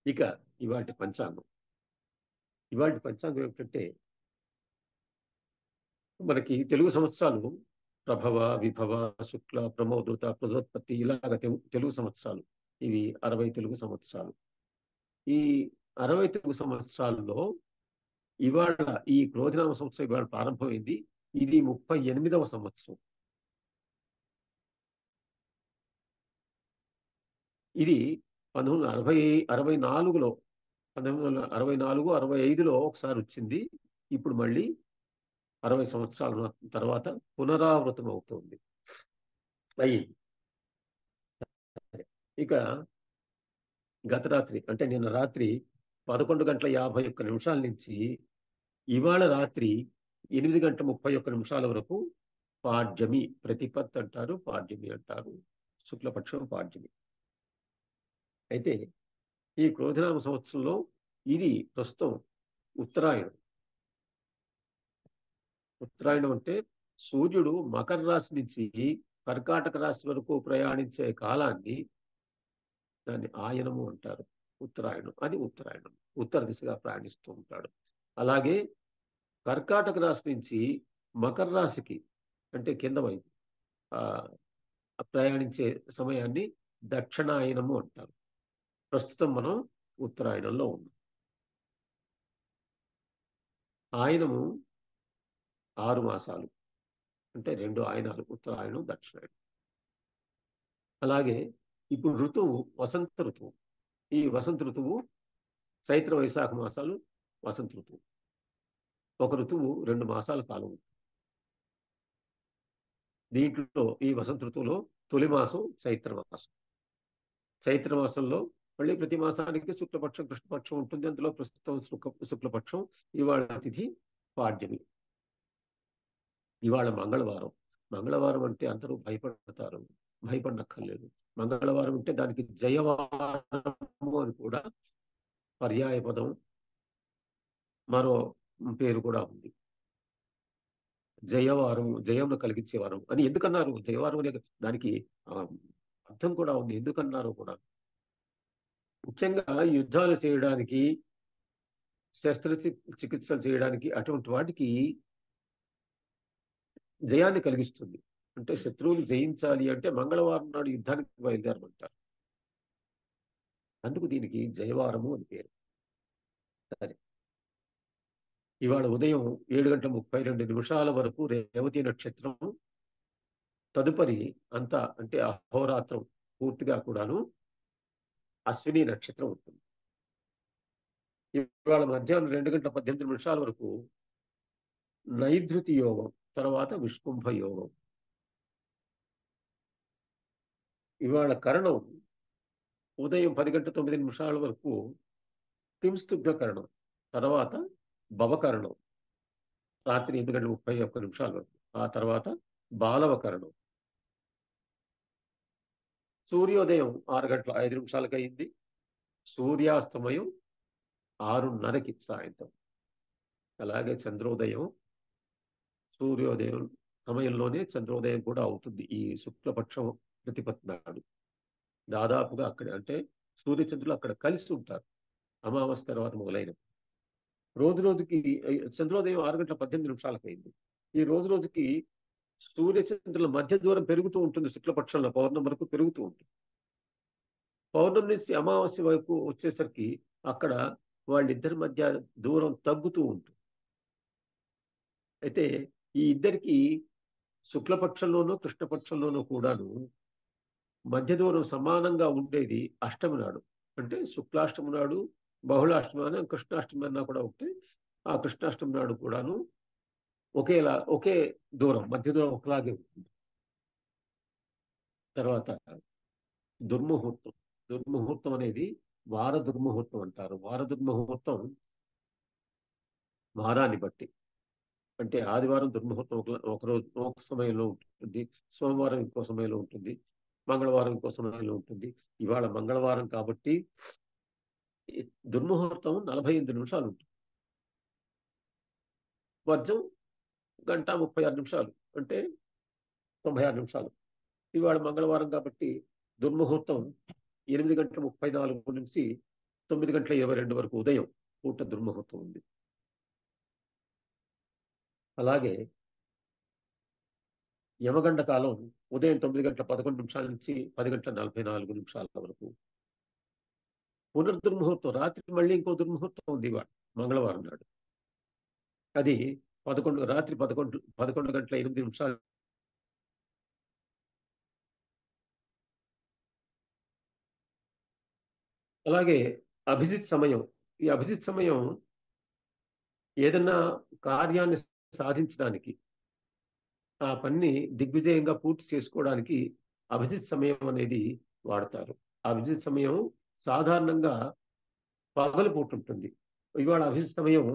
ఇక ఇవాల్టి పంచాంగం. ఇవాల్టి పంచాంగం ఏమిటంటే మనకి తెలుగు సంవత్సరాలు ప్రభవ, విభవ, శుక్ల, ప్రమోదూత, ప్రజోత్పత్తి ఇలాగ తెలుగు సంవత్సరాలు. ఇవి 60 తెలుగు సంవత్సరాలు. ఈ 60 తెలుగు సంవత్సరాల్లో ఇవాళ ఈ క్రోధినామ సంవత్సరం ఇవాళ ప్రారంభమైంది. ఇది 38వ సంవత్సరం. ఇది 1964లో 1964, 65లో ఒకసారి వచ్చింది. ఇప్పుడు మళ్ళీ 60 సంవత్సరాల తర్వాత పునరావృతం అవుతుంది. అయ్యింది. ఇక గత రాత్రి అంటే నిన్న రాత్రి 11:51 నుంచి ఇవాళ రాత్రి 8:31 వరకు పాడ్యమి, ప్రతిపత్ అంటారు, పాడ్యమి అంటారు, శుక్లపక్షం పాడ్యమి. అయితే ఈ క్రోధినామ సంవత్సరంలో ఇది ప్రస్తుతం ఉత్తరాయణం. ఉత్తరాయణం అంటే సూర్యుడు మకర రాశి నుంచి కర్కాటక రాశి వరకు ప్రయాణించే కాలాన్ని దాన్ని ఆయనము అంటారు. ఉత్తరాయణం అది ఉత్తరాయణం. ఉత్తర దిశగా ప్రయాణిస్తూ ఉంటాడు. అలాగే కర్కాటక రాశి నుంచి మకర రాశికి అంటే కింద వైపు ప్రయాణించే సమయాన్ని దక్షిణాయనము అంటారు. ప్రస్తుతం మనం ఉత్తరాయణంలో ఉన్నాం. ఆయనము 6 మాసాలు అంటే 2 ఆయనాలు, ఉత్తరాయణం, దక్షిణాయనం. అలాగే ఇప్పుడు ఋతువు వసంత ఋతువు. ఈ వసంత ఋతువు చైత్ర వైశాఖ మాసాలు వసంత ఋతువు. ఒక ఋతువు 2 మాసాల కాలం. దీంట్లో ఈ వసంత ఋతువులో తొలి మాసం చైత్ర మాసం. చైత్ర మాసంలో మళ్ళీ ప్రతి మాసానికి శుక్లపక్షం, కృష్ణపక్షం ఉంటుంది. అందులో ప్రస్తుతం శుక్లపక్షం. ఇవాళ తిథి పాడ్యమి. ఇవాళ మంగళవారం. మంగళవారం అంటే అందరూ భయపడతారు. భయపడనక్కర్లేదు. మంగళవారం అంటే దానికి జయవారము అని కూడా పర్యాయ పదం, మరో పేరు కూడా ఉంది. జయవారం, జయమును కలిగించే వారం అని ఎందుకన్నారు? జయవారం అనే దానికి అర్థం కూడా ఉంది. ఎందుకన్నారు కూడా. ముఖ్యంగా యుద్ధాలు చేయడానికి, శస్త్రచికిత్సలు చేయడానికి అటువంటి వాటికి జయాన్ని కలిగిస్తుంది. అంటే శత్రువులు జయించాలి అంటే మంగళవారం నాడు యుద్ధానికి బయలుదేరమంటారు. అందుకు దీనికి జయవారము అని పేరు. సరే, ఇవాళ ఉదయం 7:32 వరకు రేవతి నక్షత్రం, తదుపరి అంతా అంటే అహోరాత్రం పూర్తిగా కూడాను అశ్విని నక్షత్రం ఉంటుంది. ఇవాళ మధ్యాహ్నం 2:18 వరకు నైధృతి యోగం, తర్వాత విష్కుంభ యోగం. ఇవాళ కరణం ఉదయం 10:09 వరకు కింస్తుభ్య కరణం, తర్వాత భవకరణం రాత్రి 8:31 వరకు, ఆ తర్వాత బాలవకరణం. సూర్యోదయం 6:05 అయింది. సూర్యాస్తమయం 6:30కి సాయంత్రం. అలాగే చంద్రోదయం, సూర్యోదయం సమయంలోనే చంద్రోదయం కూడా అవుతుంది ఈ శుక్లపక్షం ప్రతిపత్తి నాడు. దాదాపుగా అక్కడ అంటే సూర్యచంద్రులు అక్కడ కలిసి ఉంటారు అమావాస్య తర్వాత మొదలైన. రోజు రోజుకి చంద్రోదయం 6:18 అయింది. ఈ రోజు రోజుకి సూర్యచంద్రుల మధ్య దూరం పెరుగుతూ ఉంటుంది. శుక్లపక్షంలో పౌర్ణమి వరకు పెరుగుతూ ఉంటుంది. పౌర్ణమి నుంచి అమావాస్య వరకు వచ్చేసరికి అక్కడ వాళ్ళిద్దరి మధ్య దూరం తగ్గుతూ ఉంటుంది. అయితే ఈ ఇద్దరికి శుక్లపక్షంలోనూ కృష్ణపక్షంలోనూ కూడాను మధ్య దూరం సమానంగా ఉండేది అష్టమి నాడు. అంటే శుక్లాష్టమి నాడు, బహుళాష్టమి అని, కృష్ణాష్టమి అన్నా కూడా ఒకటి. ఆ కృష్ణాష్టమి నాడు కూడాను ఒకే దూరం, మధ్య దూరం ఒకలాగే ఉంటుంది. తర్వాత దుర్ముహూర్తం. దుర్ముహూర్తం అనేది వార దుర్ముహూర్తం అంటారు. వార దుర్ముహూర్తం వారాన్ని బట్టి. అంటే ఆదివారం దుర్ముహూర్తం ఒక రోజు ఒక సమయంలో ఉంటుంది, సోమవారం ఇంకో సమయంలో ఉంటుంది, మంగళవారం ఇంకో సమయంలో ఉంటుంది. ఇవాళ మంగళవారం కాబట్టి దుర్ముహూర్తం 48 నిమిషాలు ఉంటుంది. వర్జం 1:36 అంటే 96 నిమిషాలు. ఇవాళ మంగళవారం కాబట్టి దుర్ముహూర్తం 8:34 నుంచి 9:22 వరకు ఉదయం పూట దుర్ముహూర్తం ఉంది. అలాగే యమగండ కాలం ఉదయం 9:11 నుంచి 10:44 వరకు. పునర్దుర్ముహూర్తం రాత్రి మళ్ళీ ఇంకో దుర్ముహూర్తం ఉంది ఇవాళ మంగళవారం నాడు. అది రాత్రి 11:08. అలాగే అభిజిత్ సమయం. ఈ అభిజిత్ సమయం ఏదన్నా కార్యాన్ని సాధించడానికి, ఆ పనిని దిగ్విజయంగా పూర్తి చేసుకోవడానికి అభిజిత్ సమయం అనేది వాడతారు. అభిజిత్ సమయం సాధారణంగా పగలుపూట ఉంటుంది. ఇవాళ అభిజిత్ సమయం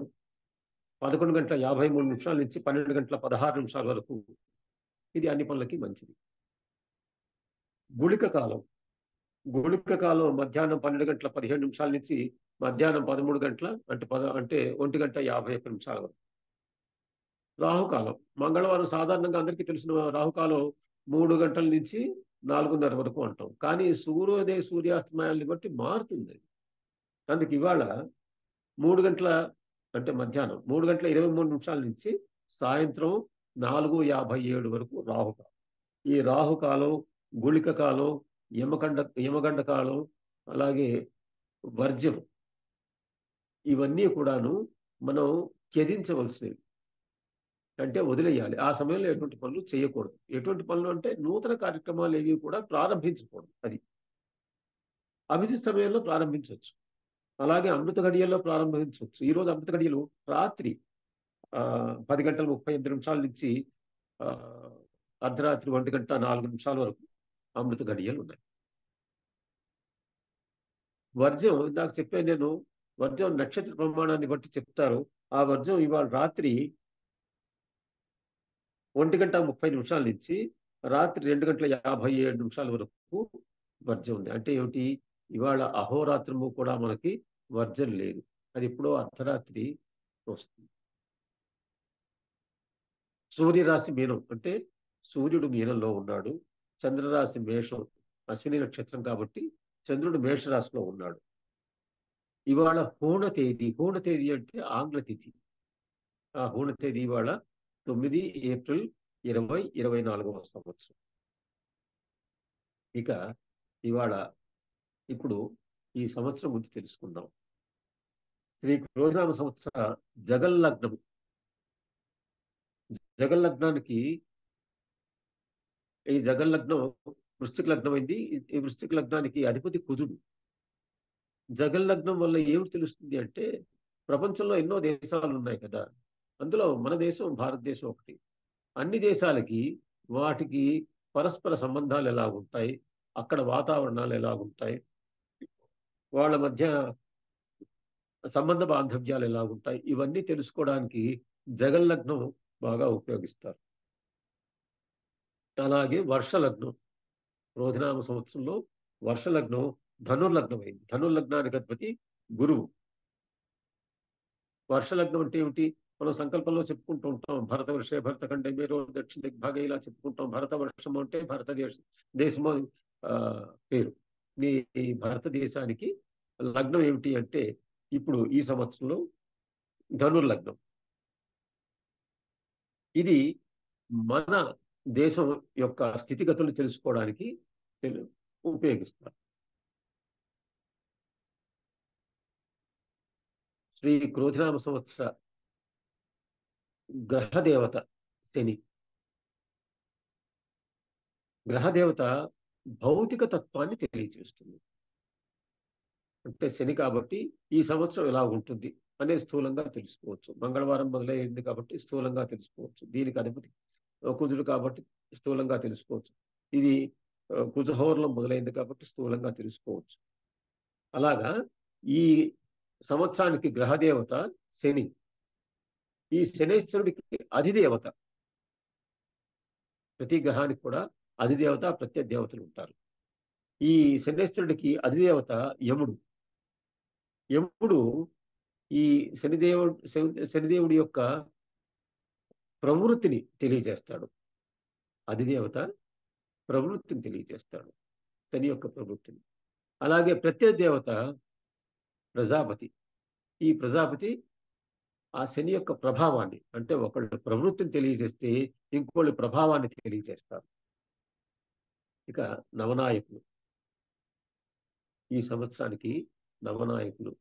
11:53 నుంచి 12:16 వరకు. ఇది అన్ని పనులకి మంచిది. గుళిక కాలం. గుళిక కాలం మధ్యాహ్నం 12:15 నుంచి మధ్యాహ్నం 13 గంటల అంటే 1:51 వరకు. రాహుకాలం. మంగళవారం సాధారణంగా అందరికీ తెలిసిన రాహుకాలం 3 గంటల నుంచి 4:30 వరకు అంటాం. కానీ సూర్యోదయ సూర్యాస్తమయాల్ని బట్టి మారుతుంది. అందుకు ఇవాళ 3 గంటల అంటే మధ్యాహ్నం 3:23 నుంచి సాయంత్రం 4:57 వరకు రాహుకాలం. ఈ రాహుకాలం, గుళిక కాలం, యమగండ కాలం, అలాగే వర్జ్యం, ఇవన్నీ కూడాను మనం త్యజించవలసినవి. అంటే వదిలేయాలి. ఆ సమయంలో ఎటువంటి పనులు చేయకూడదు. ఎటువంటి పనులు అంటే నూతన కార్యక్రమాలు ఏవి కూడా ప్రారంభించకూడదు. అది అభిజిత్ సమయంలో ప్రారంభించవచ్చు. అలాగే అమృత గడియల్లో ప్రారంభించవచ్చు. ఈరోజు అమృత గడియలు రాత్రి 10:38 నుంచి అర్ధరాత్రి 1:04 వరకు అమృత గడియలు ఉన్నాయి. వర్జం ఇందాక చెప్పాను నేను. వర్జం నక్షత్ర ప్రమాణాన్ని బట్టి చెప్తారు. ఆ వర్జం ఇవాళ రాత్రి 1:30 నుంచి రాత్రి 2:57 వరకు వర్జం ఉంది. అంటే ఏమిటి? ఇవాళ అహోరాత్రము కూడా మనకి వర్జం లేదు. అది ఎప్పుడో అర్ధరాత్రి వస్తుంది. సూర్యరాశి మీనం. అంటే సూర్యుడు మీనంలో ఉన్నాడు. చంద్రరాశి మేషం, అశ్విని నక్షత్రం కాబట్టి చంద్రుడు మేషరాశిలో ఉన్నాడు. ఇవాళ హూణ తేదీ. హూణ తేదీ అంటే ఆంగ్ల తిథి. ఆ హూణ తేదీ ఇవాళ 9 ఏప్రిల్ 2024 సంవత్సరం. ఇక ఇవాళ ఇప్పుడు ఈ సంవత్సరం గురించి తెలుసుకుందాం. శ్రీ క్రోధనామ సంవత్సర జగల్లగ్నం. జగల్లగ్నానికి ఈ జగల్లగ్నం వృశ్చిక లగ్నం అయింది. ఈ వృశ్చిక లగ్నానికి అధిపతి కుజుడు. జగల్లగ్నం వల్ల ఏమిటి తెలుస్తుంది అంటే, ప్రపంచంలో ఎన్నో దేశాలు ఉన్నాయి కదా. అందులో మన దేశం భారతదేశం ఒకటి. అన్ని దేశాలకి వాటికి పరస్పర సంబంధాలు ఎలా ఉంటాయి, అక్కడ వాతావరణాలు ఎలా ఉంటాయి, వాళ్ళ మధ్య సంబంధ బాంధవ్యాలు ఎలా ఉంటాయి, ఇవన్నీ తెలుసుకోవడానికి జగల్లగ్నం బాగా ఉపయోగిస్తారు. అలాగే వర్షలగ్నం. క్రోధినామ సంవత్సరంలో వర్షలగ్నం ధనుర్లగ్నం అయింది. ధనుర్లగ్నానికి అధిపతి గురువు. వర్షలగ్నం అంటే ఏమిటి? మనం సంకల్పంలో చెప్పుకుంటూ ఉంటాం. భరత వర్షే భరతఖండే మేరో దక్షిణ దిగ్భాగే ఇలా చెప్పుకుంటాం. భరత వర్షము అంటే దేశము పేరు. ఈ భారతదేశానికి లగ్నం ఏమిటి అంటే ఇప్పుడు ఈ సంవత్సరంలో ధనుర్లగ్నం. ఇది మన దేశం యొక్క స్థితిగతులు తెలుసుకోవడానికి ఉపయోగిస్తారు. శ్రీ క్రోధినామ సంవత్సర గ్రహదేవత శని. గ్రహదేవత భౌతిక తత్వాన్ని తెలియజేస్తుంది. అంటే శని కాబట్టి ఈ సంవత్సరం ఎలా ఉంటుంది అనేది స్థూలంగా తెలుసుకోవచ్చు. మంగళవారం మొదలైంది కాబట్టి స్థూలంగా తెలుసుకోవచ్చు. దీనికి అధిపతి కుజుడు కాబట్టి స్థూలంగా తెలుసుకోవచ్చు. ఇది కుజహోరలం మొదలైంది కాబట్టి స్థూలంగా తెలుసుకోవచ్చు. అలాగా ఈ సంవత్సరానికి గ్రహదేవత శని. ఈ శనేశ్వరుడికి అధిదేవత. ప్రతి గ్రహానికి కూడా అధిదేవత ప్రత్యదేవతలు ఉంటారు. ఈ శనేశ్వరుడికి అధిదేవత యముడు. యముడు ఈ శనిదేవుడి యొక్క ప్రవృత్తిని తెలియజేస్తాడు. అధిదేవత ప్రవృత్తిని తెలియజేస్తాడు, శని యొక్క ప్రవృత్తిని. అలాగే ప్రత్యదేవత ప్రజాపతి. ఈ ప్రజాపతి ఆ శని యొక్క ప్రభావాన్ని, అంటే ఒకళ్ళు ప్రవృత్తిని తెలియజేస్తే ఇంకోళ్ళు ప్రభావాన్ని తెలియజేస్తారు. ఇక నవనాయకులు. ఈ సంవత్సరానికి నవనాయకులు.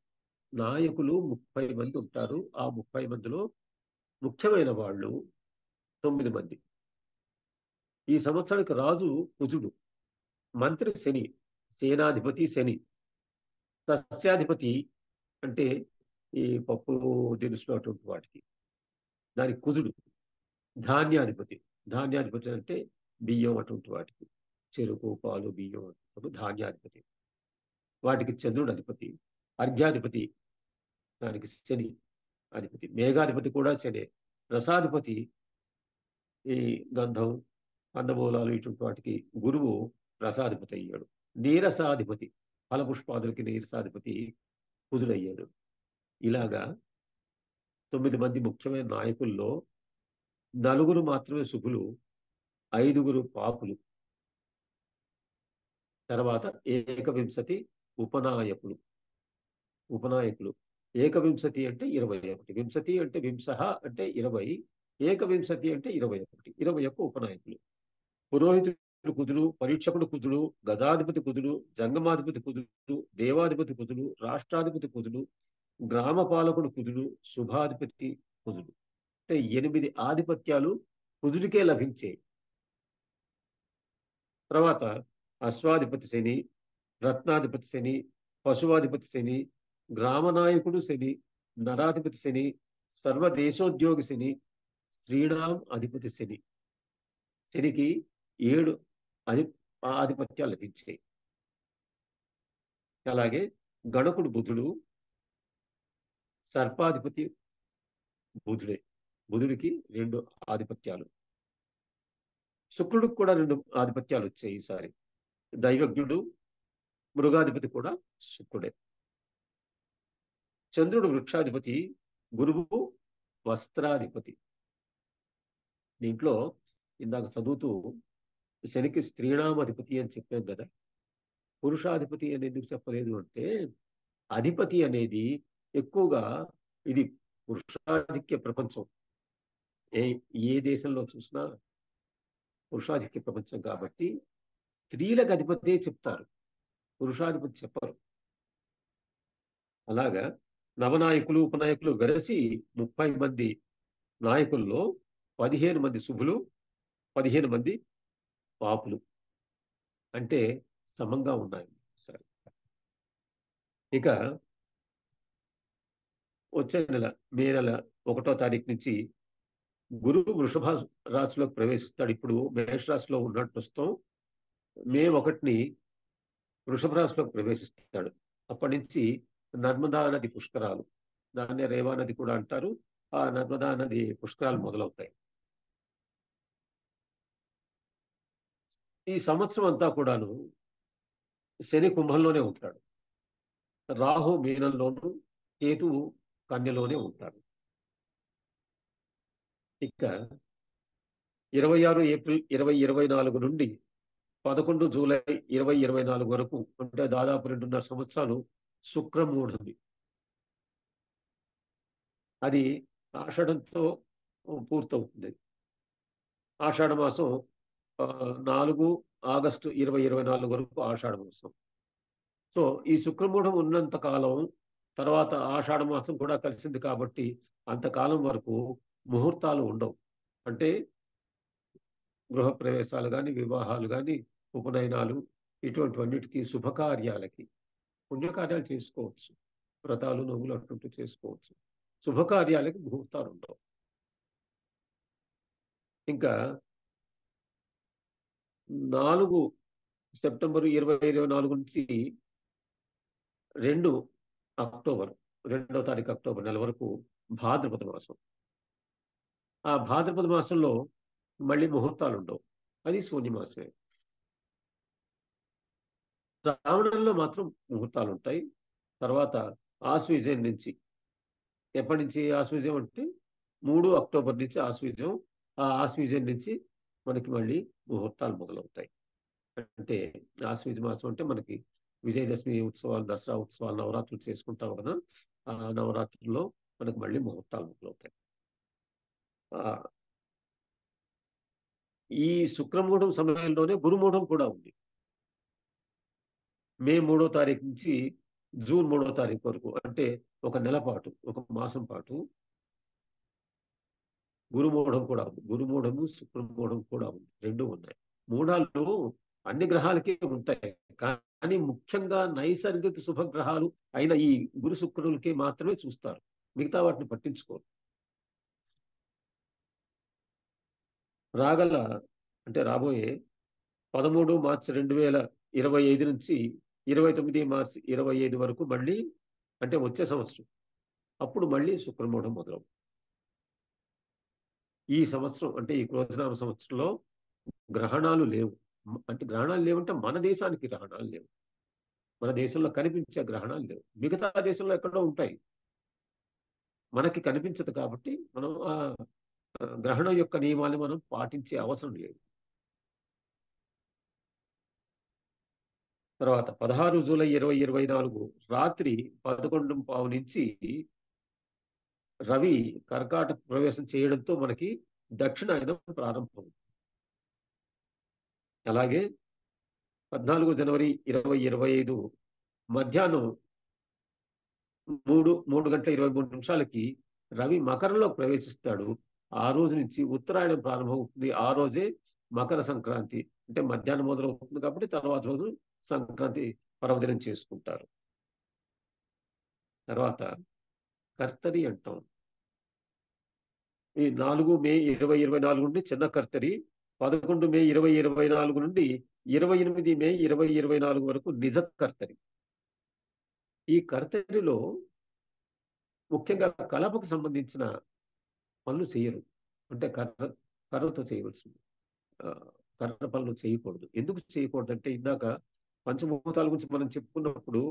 నాయకులు 30 మంది ఉంటారు. ఆ 30 మందిలో ముఖ్యమైన వాళ్ళు 9 మంది. ఈ సంవత్సరానికి రాజు కుజుడు, మంత్రి శని, సేనాధిపతి శని, సస్యాధిపతి అంటే ఈ పప్పు దినుసులు అటువంటి వాటికి దానికి కుజుడు, ధాన్యాధిపతి. ధాన్యాధిపతి అంటే బియ్యం అటువంటి వాటికి, చెరుకు పాలు బియ్యం అటువంటి ధాన్యాధిపతి. వాటికి చంద్రుడు అధిపతి. అర్ఘ్యాధిపతి దానికి శని అధిపతి. మేఘాధిపతి కూడా శని. రసాధిపతి ఈ గంధం కందమూలాలు ఇటువంటి వాటికి గురువు రసాధిపతి అయ్యాడు. నీరసాధిపతి ఫలపుష్పాదులకి నీరసాధిపతి కుదురయ్యాడు. ఇలాగా 9 మంది ముఖ్యమైన నాయకుల్లో 4 మాత్రమే శుభులు, 5 పాపులు. తర్వాత ఏకవింశతి ఉపనాయకులు. ఉపనాయకులు ఏకవింశతి అంటే 21. వింశతి అంటే వింశః అంటే 20. ఏకవింశతి అంటే 21. 21 ఉపనాయకులు. పురోహితుడు కుజుడు, పరీక్షకుడు కుజుడు, గదాధిపతి కుజుడు, జంగమాధిపతి కుజుడు, దేవాధిపతి కుజుడు, రాష్ట్రాధిపతి కుజుడు, గ్రామ పాలకుడు కుజుడు, శుభాధిపతి కుజుడు. అంటే 8 ఆధిపత్యాలు కుజుడికే లభించే. తర్వాత అశ్వాధిపతి శని, రత్నాధిపతి శని, పశువాధిపతి శని, గ్రామనాయకుడు శని, నరాధిపతి శని, సర్వదేశోద్యోగి శని, శ్రీరాం అధిపతి శని. శనికి 7 అధి ఆధిపత్యాలు లభించాయి. అలాగే గణకుడు బుధుడు, సర్పాధిపతి బుధుడే. బుధుడికి 2 ఆధిపత్యాలు. శుక్రుడికి కూడా 2 ఆధిపత్యాలు వచ్చాయి ఈసారి. దైవజ్ఞుడు, మృగాధిపతి కూడా శుక్రుడే. చంద్రుడు వృక్షాధిపతి, గురువు వస్త్రాధిపతి. దీంట్లో ఇందాక చదువుతూ శనికి స్త్రీణామధిపతి అని చెప్పాం కదా. పురుషాధిపతి అని ఎందుకు చెప్పలేదు అంటే, అధిపతి అనేది ఎక్కువగా ఇది పురుషాధిక్య ప్రపంచం. ఏ ఏ దేశంలో చూసినా పురుషాధిక్య ప్రపంచం కాబట్టి స్త్రీలకు అధిపతే చెప్తారు, పురుషాధిపతి చెప్పరు. అలాగా నవనాయకులు ఉపనాయకులు వెరసి 30 మంది నాయకుల్లో 15 మంది శుభులు, 15 మంది పాపులు. అంటే సమంగా ఉన్నాయి. సరే, ఇక వచ్చే నెల మే నెల 1వ తారీఖు నుంచి గురువు వృషభ రాశిలోకి ప్రవేశిస్తాడు. ఇప్పుడు మేష రాశిలో ఉన్నట్టు వస్తాం. మే 1ని వృషభ రాశిలోకి ప్రవేశిస్తాడు. అప్పటి నుంచి నర్మదా నది పుష్కరాలు, దాన్నే రేవా నది కూడా అంటారు, ఆ నర్మదా నది పుష్కరాలు మొదలవుతాయి. ఈ సంవత్సరం అంతా కూడాను శని కుంభంలోనే ఉంటాడు. రాహు మీనంలోను, కేతువు కన్యలోనే ఉంటారు. ఇక 26 ఏప్రిల్ 2024 నుండి 11 జూలై 2024 వరకు, అంటే దాదాపు 2.5 సంవత్సరాలు శుక్రమూఢమి. అది ఆషాఢంతో పూర్తవుతుంది. ఆషాఢ మాసం 4 ఆగస్టు 2024 వరకు ఆషాఢ మాసం. సో ఈ శుక్రమూఢం ఉన్నంత కాలం, తర్వాత ఆషాఢ మాసం కూడా కలిసింది కాబట్టి అంతకాలం వరకు ముహూర్తాలు ఉండవు. అంటే గృహప్రవేశాలు కానీ, వివాహాలు కానీ, ఉపనయనాలు, ఇటువంటివన్నిటికీ శుభకార్యాలకి, పుణ్యకార్యాలు చేసుకోవచ్చు, వ్రతాలు నోములు అటువంటి చేసుకోవచ్చు, శుభకార్యాలకి ముహూర్తాలు ఉండవు. ఇంకా 4 సెప్టెంబర్ 2024 నుంచి 2 అక్టోబర్ 2వ తారీఖు నెల వరకు భాద్రపద మాసం. ఆ భాద్రపద మాసంలో మళ్ళీ ముహూర్తాలు ఉండవు, అది శూన్యమాసమే. శ్రావణంలో మాత్రం ముహూర్తాలు ఉంటాయి. తర్వాత ఆశ్వీజం నుంచి, ఎప్పటి నుంచి ఆశ్వీజం అంటే 3 అక్టోబర్ నుంచి ఆశ్వీజం. ఆ ఆశ్వీజం నుంచి మనకి మళ్ళీ ముహూర్తాలు మొదలవుతాయి. అంటే ఆశ్వీజ మాసం అంటే మనకి విజయదశమి ఉత్సవాలు, దసరా ఉత్సవాలు, నవరాత్రులు చేసుకుంటాం కదా. ఆ నవరాత్రుల్లో మనకి మళ్ళీ ముహూర్తాలు మొదలవుతాయి. ఈ శుక్రమూఢం సమయంలోనే గురుమూఢం కూడా ఉంది. మే 3వ తారీఖు నుంచి జూన్ 3వ తారీఖు వరకు, అంటే ఒక నెల పాటు, ఒక మాసం పాటు గురుమూఢం కూడా ఉంది. గురుమూఢము శుక్రమూఢం కూడా ఉంది, రెండు ఉన్నాయి. మూఢాలు అన్ని గ్రహాలకే ఉంటాయి, కానీ ముఖ్యంగా నైసర్గిక శుభగ్రహాలు అయిన ఈ గురు శుక్రులకి మాత్రమే చూస్తారు, మిగతా వాటిని పట్టించుకోరు. రాగల అంటే రాబోయే 13 మార్చి 2025 నుంచి 29 మార్చి 2025 వరకు మళ్ళీ, అంటే వచ్చే సంవత్సరం, అప్పుడు మళ్ళీ శుక్రమూఢం మొదలవు. ఈ సంవత్సరం అంటే ఈ క్రోధనామ సంవత్సరంలో గ్రహణాలు లేవు. అంటే గ్రహణాలు లేవంటే మన దేశానికి గ్రహణాలు లేవు, మన దేశంలో కనిపించే గ్రహణాలు లేవు. మిగతా దేశంలో ఎక్కడో ఉంటాయి, మనకి కనిపించదు. కాబట్టి మనం ఆ గ్రహణం యొక్క నియమాన్ని మనం పాటించే అవసరం లేదు. తర్వాత 16 జూలై 2024 రాత్రి 11:15 నుంచి రవి కర్కాటక ప్రవేశం చేయడంతో మనకి దక్షిణాయనం ప్రారంభం. అలాగే 14 జనవరి 2025 మధ్యాహ్నం 3 గంటల 23 నిమిషాలకి రవి మకరంలో ప్రవేశిస్తాడు. ఆ రోజు నుంచి ఉత్తరాయణం ప్రారంభమవుతుంది. ఆ రోజే మకర సంక్రాంతి, అంటే మధ్యాహ్నం మొదలవుతుంది కాబట్టి తర్వాత రోజు సంక్రాంతి పర్వదినం చేసుకుంటారు. తర్వాత కర్తరి అంటాం. ఈ 4 మే 2024 నుండి చిన్న కర్తరి, 11 మే 2024 నుండి 28 మే 2024 వరకు నిజ కర్తరి. ఈ కర్తరిలో ముఖ్యంగా కలపకు సంబంధించిన పనులు చేయరు. అంటే కర్రతో చేయవలసింది, కర్ర పనులు చేయకూడదు. ఎందుకు చేయకూడదు అంటే, ఇందాక పంచభూతాల గురించి మనం చెప్పుకున్నప్పుడు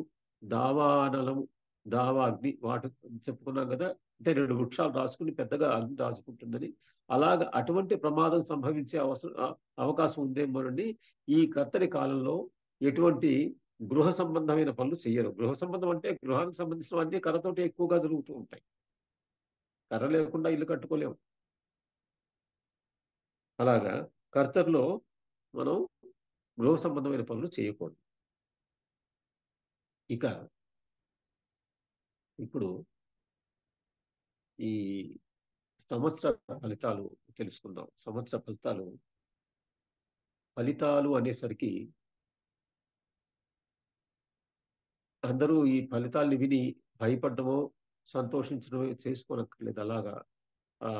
దావానలము, దావాగ్ని వాటి చెప్పుకున్నాం కదా. అంటే 2 వృక్షాలు రాసుకుని పెద్దగా అగ్ని రాసుకుంటుందని, అలాగ అటువంటి ప్రమాదం సంభవించే అవకాశం ఉందేమోనండి. ఈ కత్తరి కాలంలో ఎటువంటి గృహ సంబంధమైన పనులు చేయరు. గృహ సంబంధం అంటే గృహానికి సంబంధించినవన్నీ కర్రతోటి ఎక్కువగా జరుగుతూ ఉంటాయి. కర్ర లేకుండా ఇల్లు కట్టుకోలేము. అలాగా కర్తర్లో మనం గృహ సంబంధమైన పనులు చేయకూడదు. ఇక ఇప్పుడు ఈ సంవత్సర ఫలితాలు తెలుసుకుందాం. సంవత్సర ఫలితాలు అనేసరికి అందరూ ఈ ఫలితాల్ని విని భయపడడమో, సంతోషించడమో చేసుకోనక్కర్లేదు. అలాగా ఆ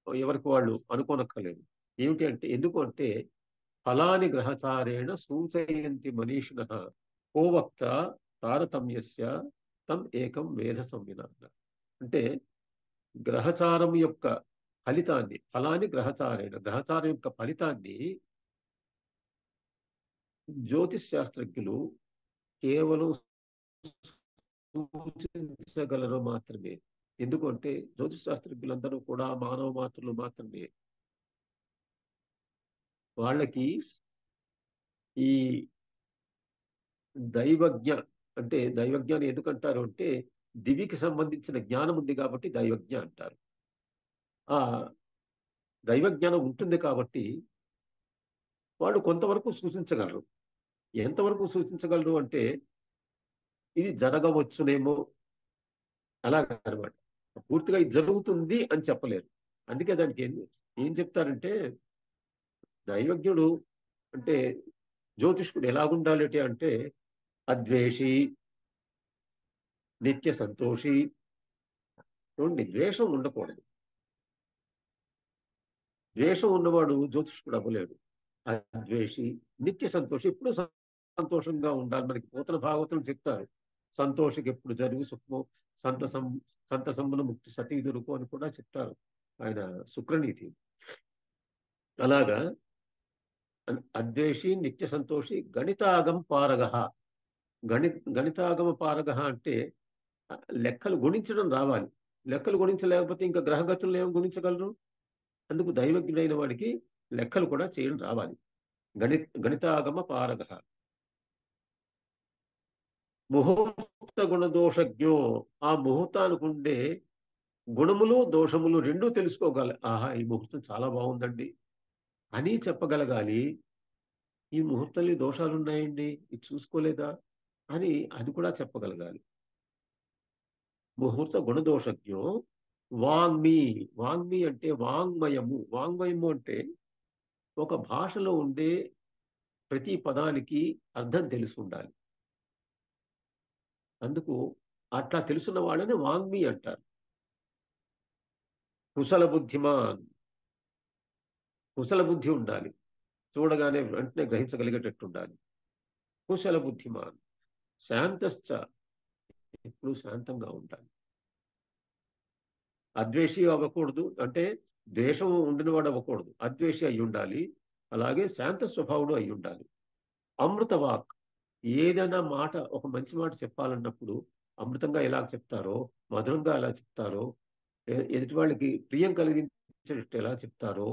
ఎవరికి వాళ్ళు అనుకోనక్కర్లేదు. ఏమిటి అంటే, ఎందుకు అంటే, ఫలాని గ్రహచారేణ సూచయంతి మనీషిణ కోవక్త తారతమ్యస్య తం ఏకం వేద సంవిన. అంటే గ్రహచారం యొక్క ఫలితాన్ని, ఫలాని గ్రహచారేణ, గ్రహచారం యొక్క ఫలితాన్ని జ్యోతిష్ శాస్త్రజ్ఞులు కేవలం సూచించగలరు మాత్రమే. ఎందుకంటే జ్యోతిష్ శాస్త్రజ్ఞులందరూ కూడా మానవ మాత్రులు మాత్రమే. వాళ్ళకి ఈ దైవజ్ఞ అంటే దైవజ్ఞాని ఎందుకంటారు అంటే దివికి సంబంధించిన జ్ఞానం ఉంది కాబట్టి దైవజ్ఞ అంటారు. ఆ దైవజ్ఞానం ఉంటుంది కాబట్టి వాళ్ళు కొంతవరకు సూచించగలరు. ఎంతవరకు సూచించగలరు అంటే ఇది జరగవచ్చునేమో అలాగనమాట. పూర్తిగా ఇది జరుగుతుంది అని చెప్పలేరు. అందుకే దానికి ఏం చెప్తారంటే దైవజ్ఞుడు అంటే జ్యోతిష్కుడు ఎలాగుండాలి అంటే అద్వేషి, నిత్య సంతోషి. చూడండి, ద్వేషం ఉండకూడదు. ద్వేషం ఉన్నవాడు జ్యోతిష్కుడు అవ్వలేడు. అద్వేషి, నిత్య సంతోషి, ఎప్పుడు సంతోషంగా ఉండాలి. మనకి పోతన భాగవతం చెప్తారు, సంతోషకి ఎప్పుడు జరుగు సుఖము, సంతసం సంతసంబున ముక్తి సతీదురుకు అని కూడా చెప్తారు ఆయన శుక్రనీతి. అలాగా అద్వేషి, నిత్య సంతోషి, గణితాగం పారగ. గణితాగమ పారగ అంటే లెక్కలు గుణించడం రావాలి. లెక్కలు గుణించలేకపోతే ఇంకా గ్రహగతులను ఏం గుణించగలరు? అందుకు దైవజ్ఞుడైన వాడికి లెక్కలు కూడా చేయడం రావాలి. గణితాగమ పారగ. ముహూర్త గుణదోషజ్ఞో, ఆ ముహూర్తానికి ఉండే గుణములు దోషములు రెండూ తెలుసుకోగల. ఆహా, ఈ ముహూర్తం చాలా బాగుందండి అని చెప్పగలగాలి. ఈ ముహూర్తంలో దోషాలు ఉన్నాయండి, ఇది చూసుకోలేదా అని అది కూడా చెప్పగలగాలి. ముహూర్త గుణదోషజ్ఞో వాంగ్మి. వాంగ్మి అంటే వాంగ్మయము. వాంగ్మయము అంటే ఒక భాషలో ఉండే ప్రతి పదానికి అర్థం తెలిసి ఉండాలి. అందుకు అట్లా తెలుసున్న వాళ్ళని వాంగ్మి అంటారు. కుశల బుద్ధిమాన్, కుశల బుద్ధి ఉండాలి. చూడగానే వెంటనే గ్రహించగలిగేటట్టు ఉండాలి. కుశల బుద్ధిమాన్. శాంతశ్చ, ఎప్పుడు శాంతంగా ఉండాలి. అద్వేషి అవ్వకూడదు, అంటే ద్వేషం ఉండినవాడు అవ్వకూడదు. అద్వేషి అయి ఉండాలి. అలాగే శాంత స్వభావుడు అయి ఉండాలి. అమృతవాక్, ఏదైనా మాట, ఒక మంచి మాట చెప్పాలన్నప్పుడు అమృతంగా ఎలా చెప్తారో, మధురంగా ఎలా చెప్తారో, ఎదుటి వాళ్ళకి ప్రియం కలిగించేటట్టు ఎలా చెప్తారో,